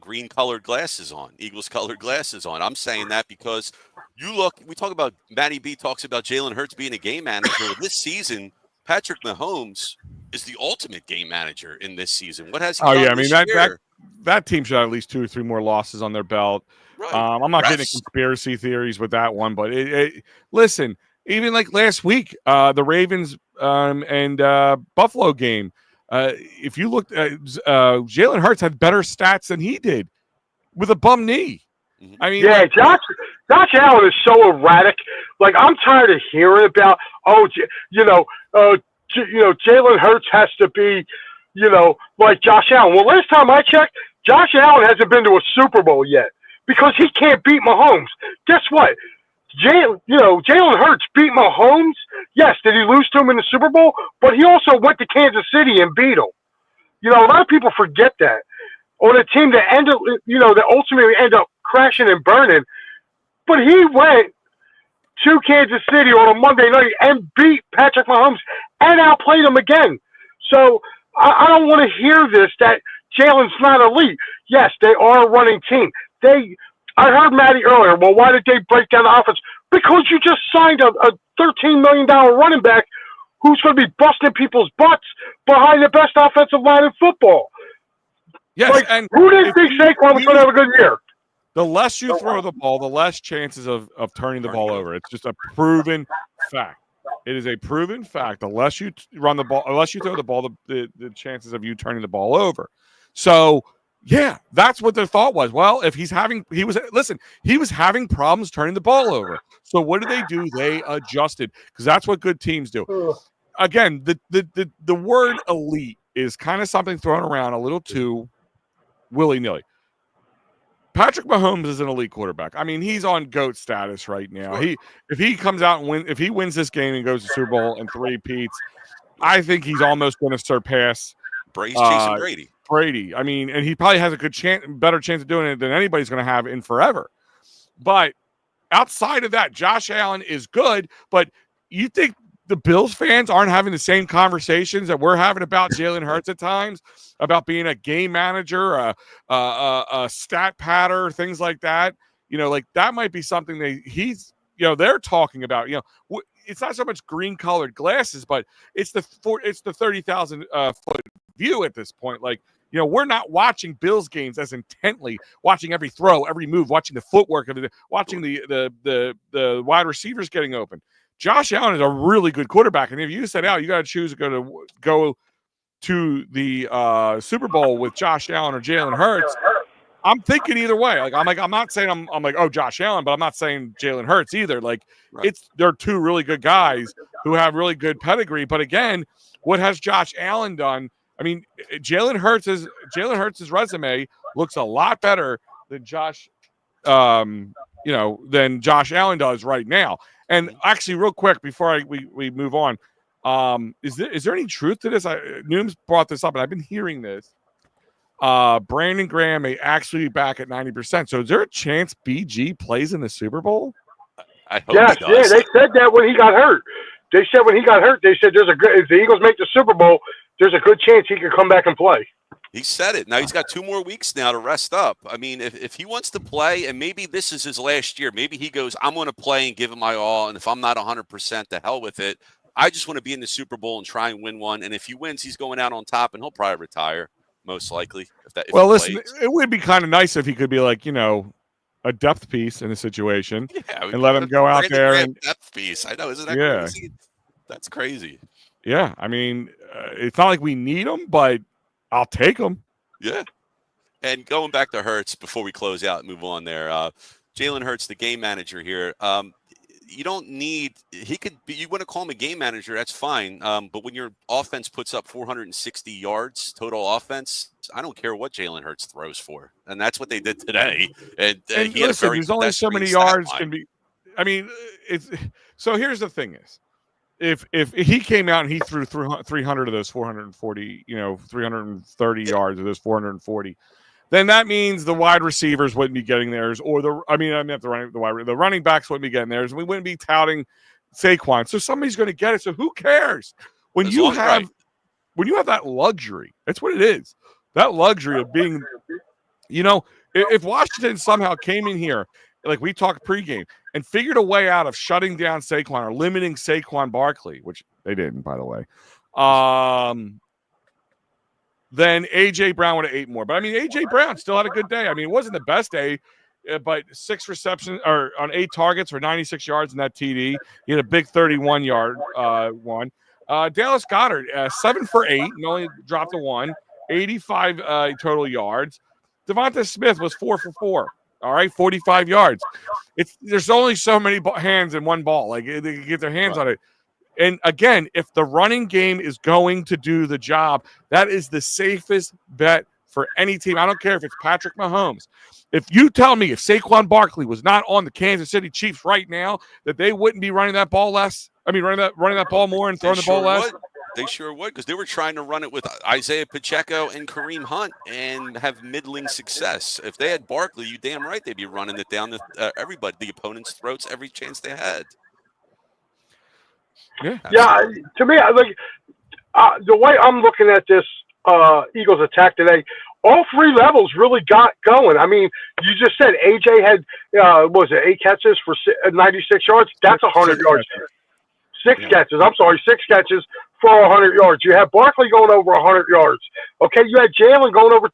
green colored glasses on, Eagles colored glasses on. I'm saying that because we talk about Matty B talks about Jalen Hurts being a game manager this season. Patrick Mahomes is the ultimate game manager in this season. What has he done this year? That team should have at least 2 or 3 more losses on their belt. Right. I'm not getting conspiracy theories with that one, but listen, even like last week, the Ravens and Buffalo game, if you looked at Jalen Hurts had better stats than he did with a bum knee. I mean, yeah, Josh Allen is so erratic. Like, I'm tired of hearing about, Jalen Hurts has to be, like Josh Allen. Well, last time I checked, Josh Allen hasn't been to a Super Bowl yet because he can't beat Mahomes. Guess what? Jalen Hurts beat Mahomes. Yes, did he lose to him in the Super Bowl? But he also went to Kansas City and beat him. A lot of people forget that. On a team that that ultimately ended up crashing and burning. But he went to Kansas City on a Monday night and beat Patrick Mahomes and outplayed him again. So I don't want to hear this that Jalen's not elite. Yes, they are a running team. I heard Matty earlier. Well, why did they break down the offense? Because you just signed a $13 million running back who's going to be busting people's butts behind the best offensive line in football. Yes, like, and who didn't think Saquon was going to have a good year? The less you throw the ball, the less chances of turning the ball over. It's just a proven fact. It is a proven fact. The less you run the ball, unless you throw the ball, the chances of you turning the ball over. So, yeah, that's what their thought was. Well, if he was having problems turning the ball over. So what did they do? They adjusted, because that's what good teams do. Again, the word elite is kind of something thrown around a little too willy-nilly. Patrick Mahomes is an elite quarterback. I mean, he's on GOAT status right now. If he comes out and if he wins this game and goes to Super Bowl and three-peats, I think he's almost going to surpass Brady's chasing Brady. Brady. I mean, and he probably has a better chance of doing it than anybody's going to have in forever. But outside of that, Josh Allen is good. But you think the Bills fans aren't having the same conversations that we're having about Jalen Hurts at times, about being a game manager, a stat patter, things like that? You know, like that might be something they're talking about. You know, it's not so much green colored glasses, but it's the 30,000 foot view at this point. Like, you know, we're not watching Bills games as intently, watching every throw, every move, watching the footwork of it, watching the wide receivers getting open. Josh Allen is a really good quarterback, and if you said, "Al, you got to choose to go to the Super Bowl with Josh Allen or Jalen Hurts," I'm thinking either way. I'm not saying I'm like, oh, Josh Allen, but I'm not saying Jalen Hurts either. Like, right. They're two really good guys who have really good pedigree. But again, what has Josh Allen done? I mean, Jalen Hurts' resume looks a lot better than Josh Allen does right now. And actually, real quick before we move on, is there any truth to this? Nooms brought this up, and I've been hearing this. Brandon Graham may actually be back at 90%. So is there a chance BG plays in the Super Bowl? I hope he does. They said that when he got hurt. They said if the Eagles make the Super Bowl, there's a good chance he could come back and play. He said it. Now he's got 2 more weeks now to rest up. I mean, if he wants to play, and maybe this is his last year, maybe he goes, I'm going to play and give it my all. And if I'm not 100%, to hell with it. I just want to be in the Super Bowl and try and win one. And if he wins, he's going out on top, and he'll probably retire, most likely. Listen, it would be kind of nice if he could be like, you know, a depth piece in a situation, and let him go out there and depth piece. I know, isn't that crazy? That's crazy. Yeah, I mean, it's not like we need him, but I'll take him. Yeah. And going back to Hurts before we close out and move on there, Jalen Hurts, the game manager here. You don't need – you want to call him a game manager, that's fine. But when your offense puts up 460 yards total offense, I don't care what Jalen Hurts throws for. And that's what they did today. And he listen, there's only so many yards can be – I mean, so here's the thing is, if he came out and he threw 300 of those 440, 330 yards of those 440, then that means the wide receivers wouldn't be getting theirs, or the running backs wouldn't be getting theirs, and we wouldn't be touting Saquon. So somebody's going to get it. So who cares when you have that luxury? That's what it is. That luxury of being, if Washington somehow came in here, like we talked pregame, and figured a way out of shutting down Saquon or limiting Saquon Barkley, which they didn't, by the way, then A.J. Brown would have 8 more. But, I mean, A.J. Brown still had a good day. I mean, it wasn't the best day, but 6 receptions or on 8 targets for 96 yards in that TD. He had a big 31-yard one. Dallas Goedert, 7 for 8, and only dropped a 1, 85 total yards. Devonta Smith was 4 for 4. All right, 45 yards. There's only so many hands in one ball. Like, they can get their hands on it. And again, if the running game is going to do the job, that is the safest bet for any team. I don't care if it's Patrick Mahomes. If you tell me if Saquon Barkley was not on the Kansas City Chiefs right now, that they wouldn't be running that ball less. I mean, running that ball more and throwing the ball less. They sure would, because they were trying to run it with Isaiah Pacheco and Kareem Hunt and have middling success. If they had Barkley, you damn right they'd be running it down everybody, the opponent's throats, every chance they had. Yeah. To me, the way I'm looking at this Eagles attack today, all three levels really got going. I mean, you just said AJ had what was it 8 catches for 96 yards? That's 100 yards. Six catches. I'm sorry, 6 catches for 100 yards. You have Barkley going over 100 yards. Okay, you had Jalen going over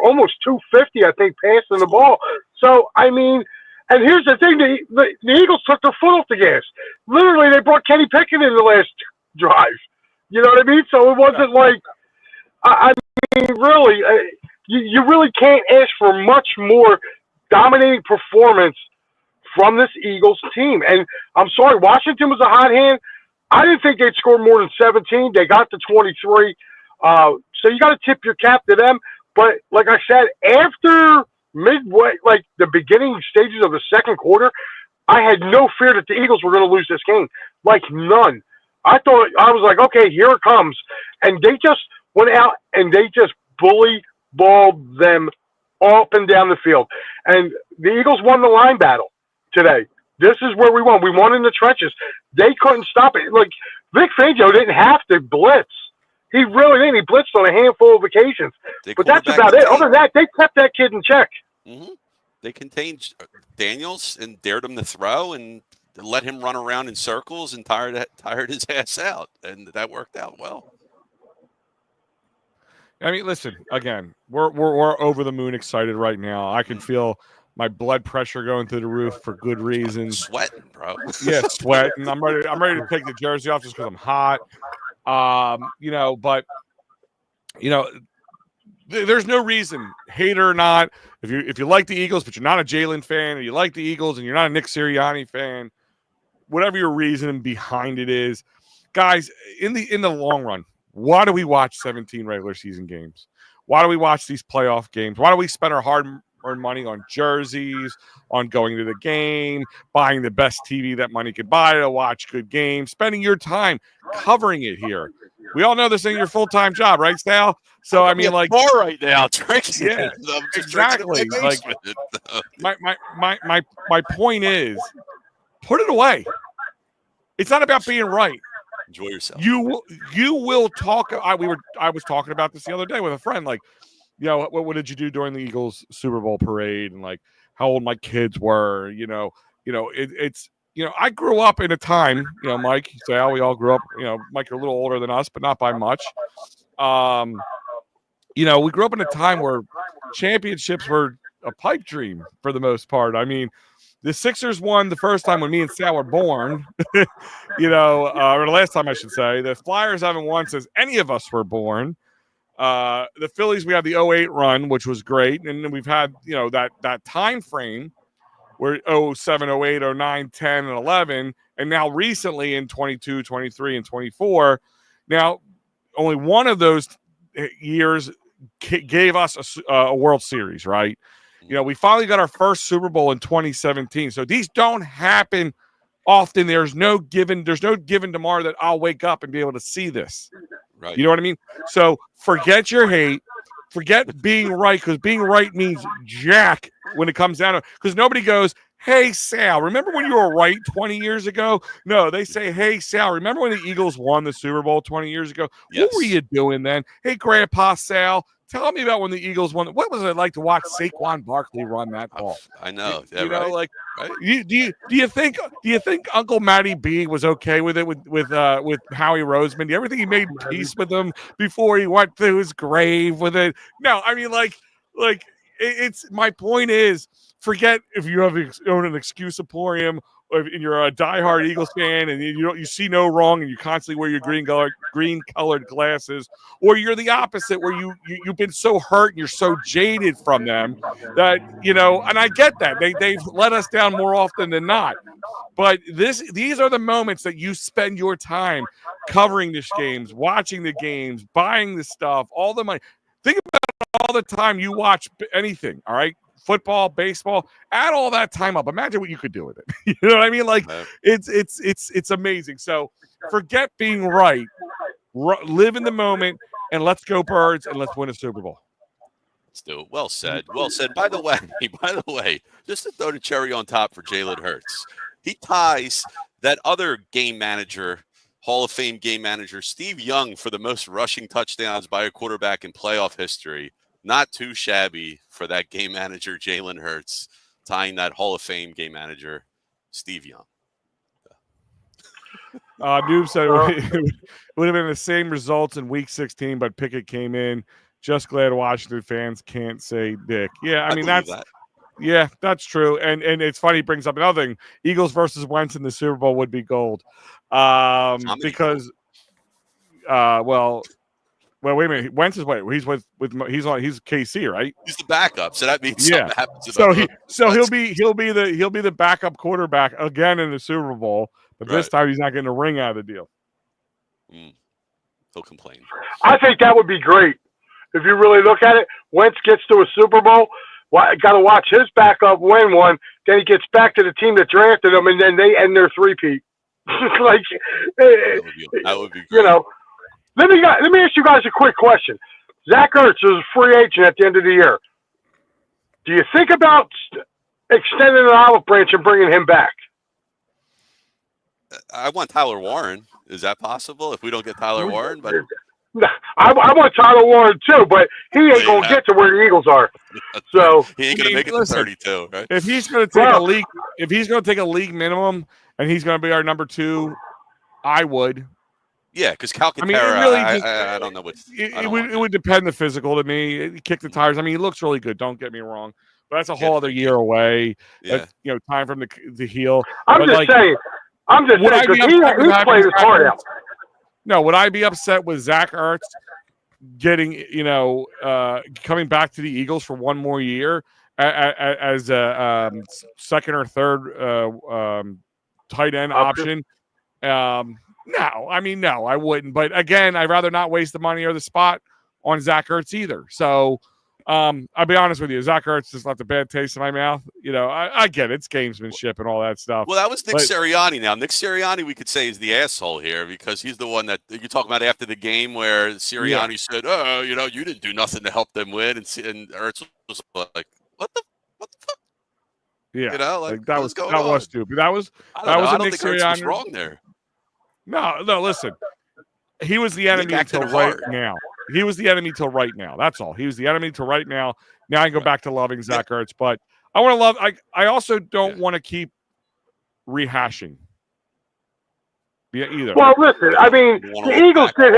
almost 250, I think, passing the ball. So I mean, and here's the thing: the Eagles took their foot off the gas. Literally, they brought Kenny Pickett in the last drive. You know what I mean? So it wasn't like I mean, really, you really can't ask for much more dominating performance from this Eagles team. And I'm sorry, Washington was a hot hand. I didn't think they'd score more than 17. They got to 23. So you got to tip your cap to them. But like I said, after midway, like the beginning stages of the second quarter, I had no fear that the Eagles were going to lose this game. Like none. I was like, okay, here it comes. And they just went out and they just bully balled them up and down the field. And the Eagles won the line battle today. This is where we won. We won in the trenches. They couldn't stop it. Like, Vic Fangio didn't have to blitz. He really didn't. He blitzed on a handful of occasions. But that's about it. Other than that, they kept that kid in check. Mm-hmm. They contained Daniels and dared him to throw and let him run around in circles and tired his ass out. And that worked out well. I mean, listen, again, we're over the moon excited right now. I can feel my blood pressure going through the roof for good reasons. Sweating, bro. Yeah, sweating. I'm ready to take the jersey off just because I'm hot. But there's no reason, hater or not, if you like the Eagles, but you're not a Jalen fan, or you like the Eagles and you're not a Nick Sirianni fan, whatever your reason behind it is, guys, in the long run, why do we watch 17 regular season games? Why do we watch these playoff games? Why do we spend our hard-earned money on jerseys, on going to the game, buying the best TV that money could buy to watch good games, spending your time covering it here? We all know this ain't your full-time job, right, Sal? So I mean, like, bar right now, drinking. Yeah, exactly. Like, my point is, put it away. It's not about being right. Enjoy yourself. You will talk. I was talking about this the other day with a friend. Like, what did you do during the Eagles Super Bowl parade, and like how old my kids were. It's I grew up in a time. Mike, Sal, we all grew up. Mike, you're a little older than us, but not by much. We grew up in a time where championships were a pipe dream for the most part. I mean, the Sixers won the first time when me and Sal were born, or the last time I should say. The Flyers haven't won since any of us were born. The Phillies, we had the 08 run, which was great. And then we've had, that time frame where 07, 08, 09, 10, and 11. And now recently in 22, 23, and 24. Now, only one of those years gave us a World Series, right? We finally got our first Super Bowl in 2017. So these don't happen often. There's no given tomorrow that I'll wake up and be able to see this. Right. You know what I mean? So forget your hate. Forget being right, because being right means jack when it comes down to it. Because nobody goes, hey, Sal, remember when you were right 20 years ago? No, they say, hey, Sal, remember when the Eagles won the Super Bowl 20 years ago? Yes. What were you doing then? Hey, Grandpa Sal, tell me about when the Eagles won. What was it like to watch Saquon Barkley run that ball? I know. Right? Do you think Uncle Matty B was okay with it with Howie Roseman? Do you ever think he made peace with him before he went to his grave with it? No, I mean, it's my point is, forget if you own an Excusaporium, or if you're a diehard Eagles fan and you see no wrong and you constantly wear your green colored glasses, or you're the opposite where you've been so hurt and you're so jaded from them that and I get that they've let us down more often than not, but these are the moments that you spend your time covering these games, watching the games, buying the stuff, all the money. Think about all the time you watch anything, all right? Football, baseball, add all that time up. Imagine what you could do with it. You know what I mean? Like, it's amazing. So forget being right. Live in the moment, and let's go Birds, and let's win a Super Bowl. Let's do it. Well said. Well said. By the way, just to throw the cherry on top for Jalen Hurts, he ties that other game manager, Hall of Fame game manager, Steve Young, for the most rushing touchdowns by a quarterback in playoff history. not too shabby for that game manager, Jalen Hurts, tying that Hall of Fame game manager, Steve Young. Noob said it would have been the same results in Week 16, but Pickett came in. Just glad Washington fans can't say Dick. Yeah, I mean that's true. And it's funny. He brings up another thing: Eagles versus Wentz in the Super Bowl would be gold. Because, well, wait a minute. Wentz is he's he's KC, right? He's the backup, so that means yeah. He'll be the backup quarterback again in the Super Bowl, but this time he's not getting a ring out of the deal. He'll complain. I think that would be great if you really look at it. Wentz gets to a Super Bowl. Got to watch his backup win one. Then he gets back to the team that drafted him, and then they end their three-peat. Like that would be great. You know. Let me ask you guys a quick question. Zach Ertz is a free agent at the end of the year. Do you think about extending an olive branch and bringing him back? I want Tyler Warren. Is that possible? If we don't get Tyler Warren, but I want Tyler Warren too, but he ain't gonna get to where the Eagles are. So he ain't gonna make it to 32, right? If he's gonna take a league minimum and he's gonna be our number 2, I would. Yeah, because Calcaterra, I don't know what it would depend the physical to me. Kick the tires. I mean, he looks really good. Don't get me wrong, but that's a whole other year away. Yeah, that's, time for him to heal. I'm just saying because he played his heart out. No, would I be upset with Zach Ertz getting coming back to the Eagles for one more year as a second or third tight end option? No, I wouldn't. But again, I'd rather not waste the money or the spot on Zach Ertz either. So I'll be honest with you. Zach Ertz just left a bad taste in my mouth. I get it. It's gamesmanship and all that stuff. Well, that was Nick Sirianni now. Nick Sirianni, we could say, is the asshole here because he's the one that you're talking about after the game where Sirianni said, "Oh, you didn't do nothing to help them win." And Ertz was like, what the fuck? Yeah. That was stupid. That was a Nick Sirianni was wrong there. No, listen. He was the enemy until right now. He was the enemy till right now. That's all. He was the enemy till right now. Now I can go back to loving Zach Ertz, but I want to love. I also don't want to keep rehashing. Yeah, either. Well, listen. I mean, the Eagles did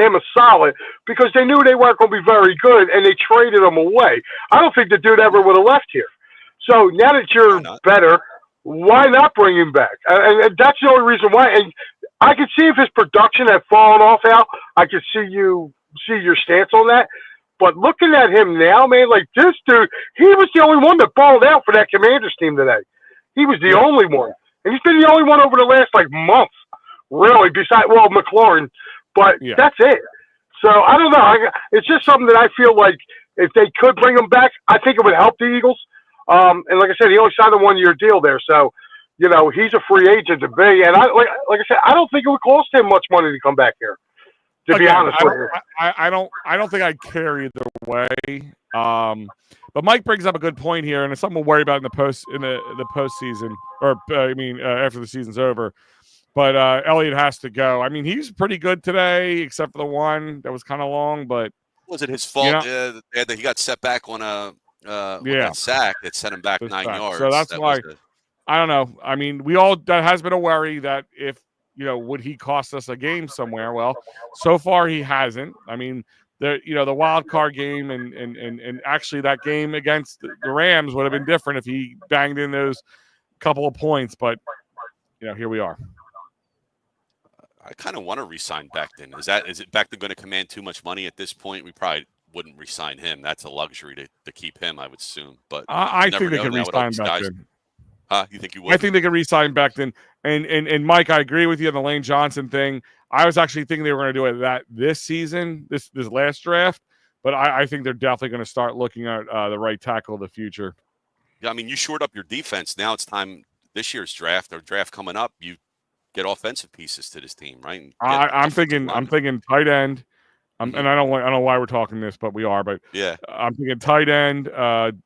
him a solid because they knew they weren't going to be very good, and they traded him away. I don't think the dude ever would have left here. So now that you're better, why not bring him back? And that's the only reason why. And I could see if his production had fallen off, Al. I could see your stance on that. But looking at him now, man, like this dude, he was the only one that balled out for that Commanders team today. He was the only one. And he's been the only one over the last, month, really, besides, McLaurin. But that's it. So, I don't know. It's just something that I feel like if they could bring him back, I think it would help the Eagles. And like I said, he only signed a one-year deal there. So, he's a free agent to be. And like I said, I don't think it would cost him much money to come back here. To be honest with you, I don't think I'd care either way. But Mike brings up a good point here, and it's something we'll worry about in the postseason, or after the season's over. But Elliott has to go. I mean, he's pretty good today, except for the one that was kind of long. But was it his fault that he got set back on a sack that sent him back 9 yards? So that's why I don't know. I mean, that has been a worry that if. Would he cost us a game somewhere? Well, so far he hasn't. I mean, the wild card game and actually that game against the Rams would have been different if he banged in those couple of points. But here we are. I kind of want to re-sign Becton. Is it Becton going to command too much money at this point? We probably wouldn't re-sign him. That's a luxury to keep him, I would assume. But I think they could re-sign Becton. You think you would? I think they could re-sign Becton. And Mike, I agree with you on the Lane Johnson thing. I was actually thinking they were going to do it this season, this last draft. But I think they're definitely going to start looking at the right tackle of the future. Yeah, I mean, you shored up your defense. Now it's time this year's draft or draft coming up. You get offensive pieces to this team, right? I'm thinking tight end. And I don't know why we're talking this, but we are. But yeah, I'm thinking tight end,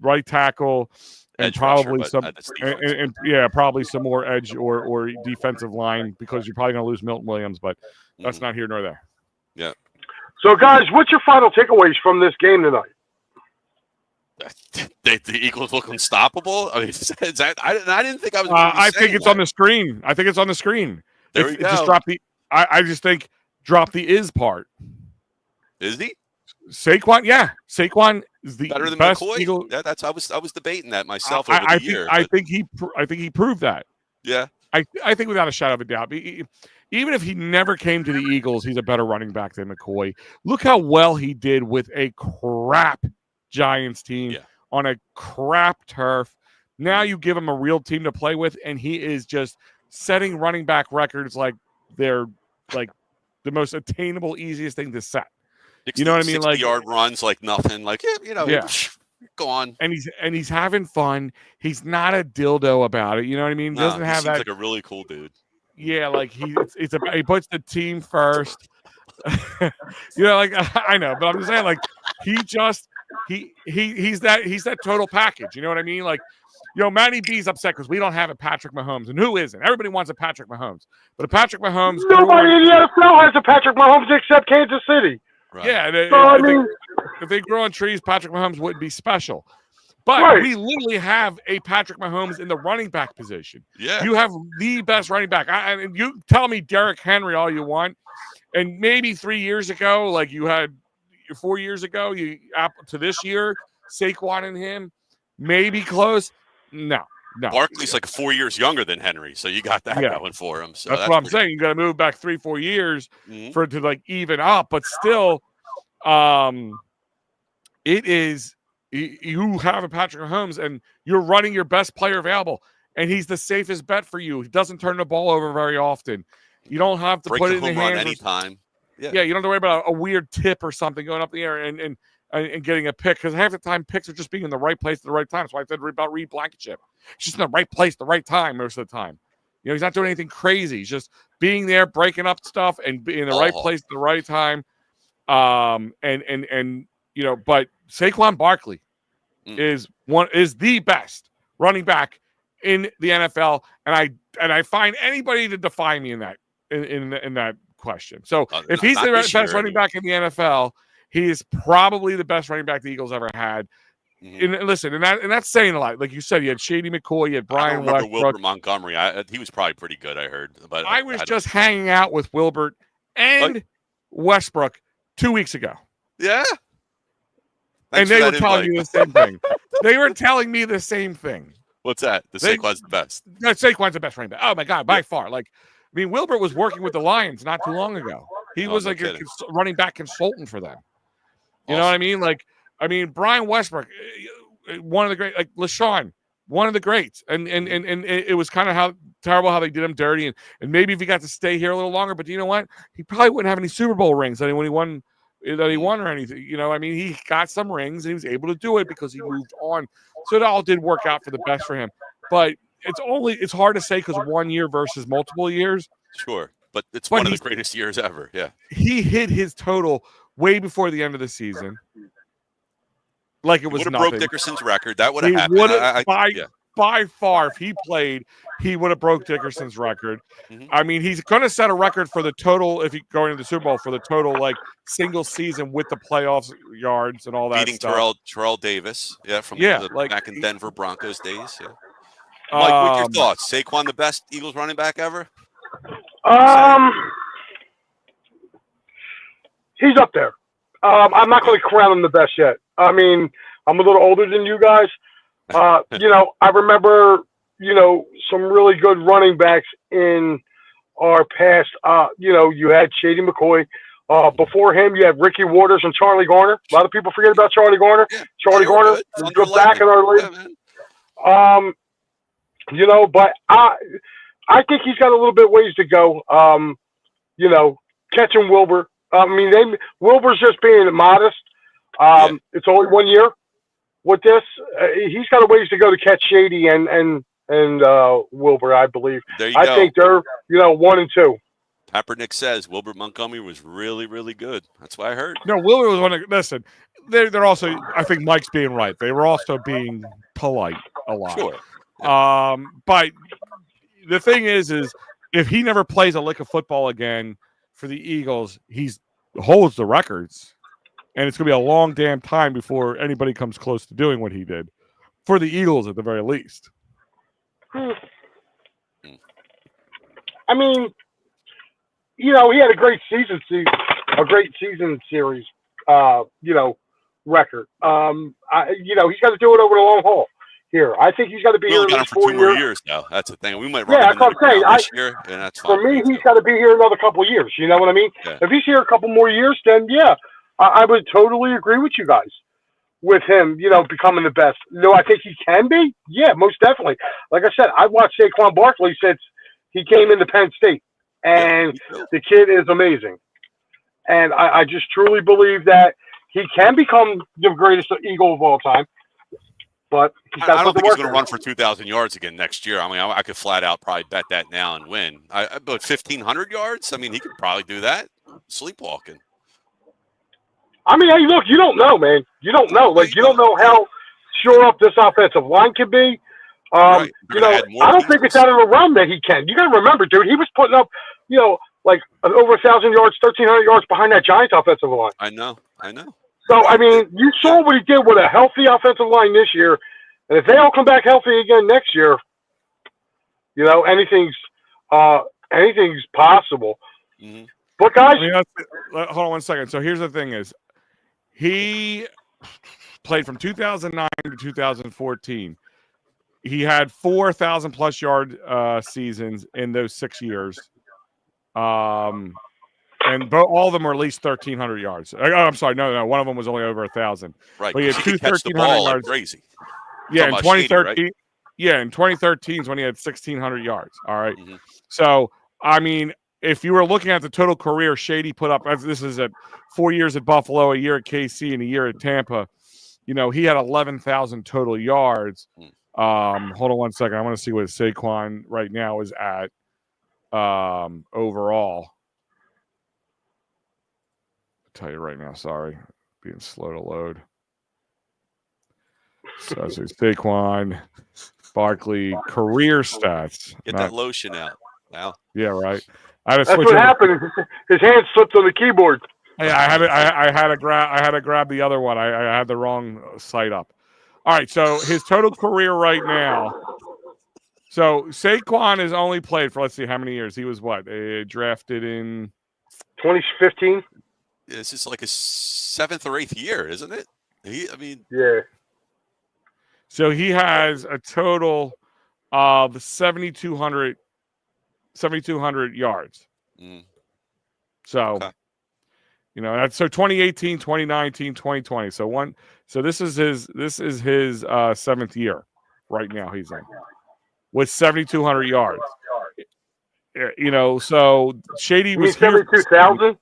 right tackle. And probably probably some more edge or defensive line because you're probably going to lose Milton Williams, but that's not here nor there. Yeah. So, guys, what's your final takeaways from this game tonight? The Eagles look unstoppable. I mean, is that, I didn't think I was. I think it's on the screen. I think it's on the screen. There we go. Just drop the. I just think drop the is part. Is he Saquon? Yeah, Saquon is the better than best McCoy? Eagle. I was debating that myself over the year. I think he proved that. Yeah. I think without a shadow of a doubt. Even if he never came to the Eagles, he's a better running back than McCoy. Look how well he did with a crap Giants team on a crap turf. Now you give him a real team to play with, and he is just setting running back records like they're like the most attainable, easiest thing to set. 60, you know what I mean? Like 60-yard runs, like nothing. Like go on. And he's having fun. He's not a dildo about it. You know what I mean? He doesn't have that. Like a really cool dude. Yeah, like he puts the team first. You know, like I know, but I'm just saying, like he's that total package. You know what I mean? Like, you know, Matty B's upset because we don't have a Patrick Mahomes, and who isn't? Everybody wants a Patrick Mahomes, but a Patrick Mahomes. Nobody in the NFL has a Patrick Mahomes except Kansas City. Right. Yeah, if they grow on trees, Patrick Mahomes wouldn't be special. But we literally have a Patrick Mahomes in the running back position. Yeah, you have the best running back. And you tell me Derrick Henry all you want, and maybe 3 years ago, like you had 4 years ago, you up to this year, Saquon and him, maybe close. No. Barkley's like 4 years younger than Henry, so you got that going for him. So that's what I'm saying. You got to move back 3-4 years for it to like even up, but still, it is. You have a Patrick Mahomes, and you're running your best player available, and he's the safest bet for you. He doesn't turn the ball over very often. You don't have to put it in the hands anytime. Yeah, you don't have to worry about a weird tip or something going up the air and getting a pick, because half the time picks are just being in the right place at the right time. That's why I said about Reed Blankenship. He's just in the right place at the right time most of the time. You know, he's not doing anything crazy. He's just being there, breaking up stuff, and being in the right place at the right time. And you know, but Saquon Barkley is the best running back in the NFL, and I find anybody to defy me in that question. So if he's the best running back in the NFL, he is probably the best running back the Eagles ever had. And listen, and that's saying a lot. Like you said, you had Shady McCoy, you had Brian Westbrook. Wilbert Montgomery. He was probably pretty good, I heard. But I was just hanging out with Wilbert and Westbrook 2 weeks ago. Yeah. And they were telling you the same thing. They were telling me the same thing. What's that? Saquon's the best. Saquon's the best running back. Oh, my God, by far. Like, I mean, Wilbert was working with the Lions not too long ago. He was like a running back consultant for them. You know what I mean? Like, I mean, Brian Westbrook, one of the great, like LaShawn, one of the greats. And it was kind of terrible how they did him dirty. And maybe if he got to stay here a little longer, but you know what? He probably wouldn't have any Super Bowl rings when he won or anything. You know, I mean, he got some rings and he was able to do it because he moved on. So it all did work out for the best for him. But it's hard to say because 1 year versus multiple years. Sure. But it's one of the greatest years ever. Yeah. He hit his total way before the end of the season. Like it was nothing. Broke Dickerson's record. That would have happened. By far, if he played, he would have broke Dickerson's record. I mean, he's going to set a record for the total, if he going to the Super Bowl, for the total, like, single season with the playoffs yards and all that beating stuff. Terrell Davis, from back in Denver Broncos days. Yeah. Mike, what's your thoughts? Saquon the best Eagles running back ever? He's up there. I'm not going to crown him the best yet. I mean, I'm a little older than you guys. You know, I remember, you know, some really good running backs in our past. You know, you had Shady McCoy. Before him, you had Ricky Waters and Charlie Garner. A lot of people forget about Charlie Garner. Yeah, Charlie Garner was good back in our league. You know, but I think he's got a little bit ways to go. You know, catching Wilbur. I mean, Wilbur's just being modest. It's only 1 year. With this, he's got a ways to go to catch Shady and Wilbur, I believe. I think they're 1 and 2. Kaepernick says Wilbert Montgomery was really, really good. That's what I heard. No, Wilbur was one of. Listen, they're also. I think Mike's being right. They were also being polite a lot. Sure. But the thing is if he never plays a lick of football again for the Eagles, he's holds the records, and it's going to be a long damn time before anybody comes close to doing what he did for the Eagles at the very least. I mean, you know, he had a great season series, record. You know, he's got to do it over the long haul here. I think he's got to be We here only at got him least for 4 2 more years. years now. That's the thing. We might run Yeah, him that's what into the I'm saying. ground this year, and that's fine. For me, he's got to be here another couple of years. You know what I mean? Yeah. If he's here a couple more years, then yeah, I would totally agree with you guys with him, you know, becoming the best. No, I think he can be. Yeah, most definitely. Like I said, I've watched Saquon Barkley since he came into Penn State, and the kid is amazing. And I just truly believe that he can become the greatest Eagle of all time. But I don't think he's going to run for 2,000 yards again next year. I mean, I could flat out probably bet that now and win. About 1,500 yards? I mean, he could probably do that. Sleepwalking. I mean, hey, look, you don't know, man. You don't know. Like, you don't know how sure up this offensive line can be. Right. You know, I don't think it's out of the realm that he can. You got to remember, dude, he was putting up, you know, like over 1,000 yards, 1,300 yards behind that Giants offensive line. I know. So, I mean, you saw what he did with a healthy offensive line this year. And if they all come back healthy again next year, you know, anything's possible. Mm-hmm. But, guys. I mean, hold on one second. So here's the thing is, he played from 2009 to 2014. He had 4,000+ yard seasons in those 6 years. And all of them were at least 1,300 yards. I'm sorry, no, one of them was only over 1,000. Right, but he had he 1,300 yards. Crazy. Yeah, in 2013. Shady, right? Yeah, in 2013 is when he had 1,600 yards. All right. Mm-hmm. So, I mean, if you were looking at the total career Shady put up, this is at 4 years at Buffalo, a year at KC, and a year at Tampa. You know, he had 11,000 total yards. Hold on one second. I want to see what Saquon right now is at overall. I'll tell you right now. Sorry, being slow to load. So Saquon Barkley career stats. Get that lotion out now. Yeah, right. I had to That's switch what happened. His hand slipped on the keyboard. I had to grab the other one. I had the wrong site up. All right, so his total career right now. So Saquon has only played for, let's see how many years. He was what? Drafted in 2015. This is like his 7th or 8th year, isn't it? Yeah. So he has a total of 7,200 yards. Mm. So, okay. You know, that's so 2018, 2019, 2020. So this is his 7th year right now he's in with 7,200 yards. You know, so Shady was 72,000.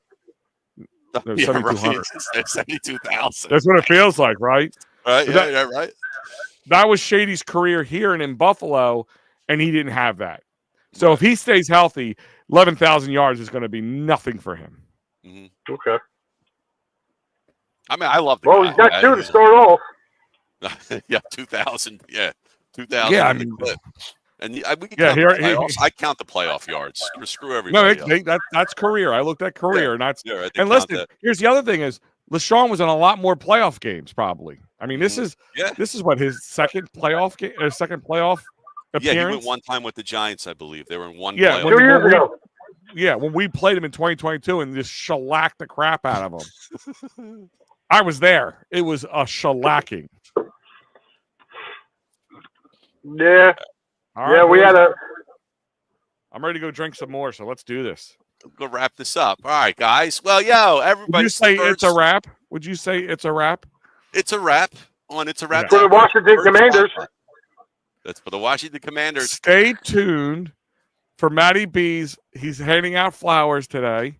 No, yeah, 7,200. Right. 72,000. That's what it feels like, right? Right. So Yeah, right. That was Shady's career here and in Buffalo, and he didn't have that. So if he stays healthy, 11,000 yards is going to be nothing for him. Mm-hmm. Okay. I mean, I love the guy. Well, he's got 2 to start off. Yeah, 2,000. Yeah, 2,000. Yeah, I mean, and we can I count the playoff yards. Screw everybody. No, that's career. I looked at career, and that's. Yeah, and listen, here's the other thing: is LeSean was in a lot more playoff games, probably. I mean, this is what his second playoff game, second playoff appearance. Yeah, he went one time with the Giants, I believe. They were in one. Yeah, 2 years ago. Yeah, when we played him in 2022 and just shellacked the crap out of him. I was there. It was a shellacking. Yeah. All right, we had a. I'm ready to go drink some more, so let's do this. Go wrap this up. All right, guys. Well, everybody. Would you say it's a wrap? Would you say it's a wrap? It's a wrap on It's a Wrap. For the Washington Commanders. That's for the Washington Commanders. Stay tuned for Matty B's. He's handing out flowers today.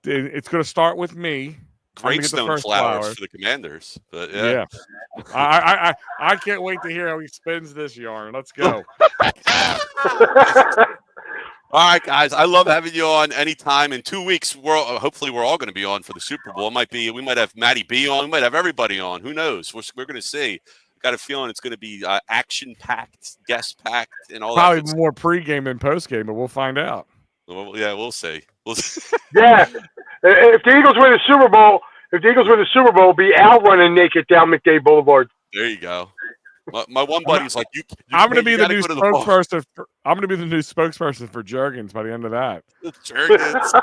It's going to start with me. Gravestone flowers for the Commanders. But yeah. I can't wait to hear how he spins this yarn. Let's go. All right, guys. I love having you on anytime. In 2 weeks, hopefully we're all going to be on for the Super Bowl. We might have Matty B on. We might have everybody on. Who knows? We're going to see. Got a feeling it's going to be action-packed, guest-packed, and all Probably that. Probably more pregame than postgame, but we'll find out. Well, yeah, we'll see. Yeah. If the Eagles win the Super Bowl, be out running naked down McDade Boulevard. There you go. My one buddy's like, I'm going to be the new bar. spokesperson. I'm going to be the new spokesperson for Jergens by the end of that. Jergens.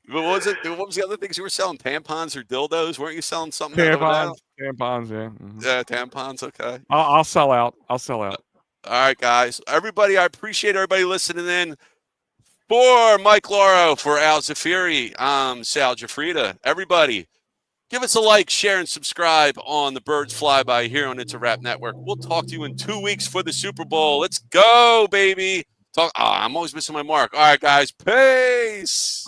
What was it? What was the other things you were selling? Tampons or dildos? Weren't you selling something? Tampons, yeah. Mm-hmm. Yeah, tampons. Okay. I'll sell out. All right, guys. Everybody, I appreciate everybody listening in. For Mike Lauro, for Al Zafiri, I'm Sal Jafrida. Everybody, give us a like, share, and subscribe on the Birds Flyby here on It's a Wrap Network. We'll talk to you in 2 weeks for the Super Bowl. Let's go, baby. I'm always missing my mark. All right, guys. Peace.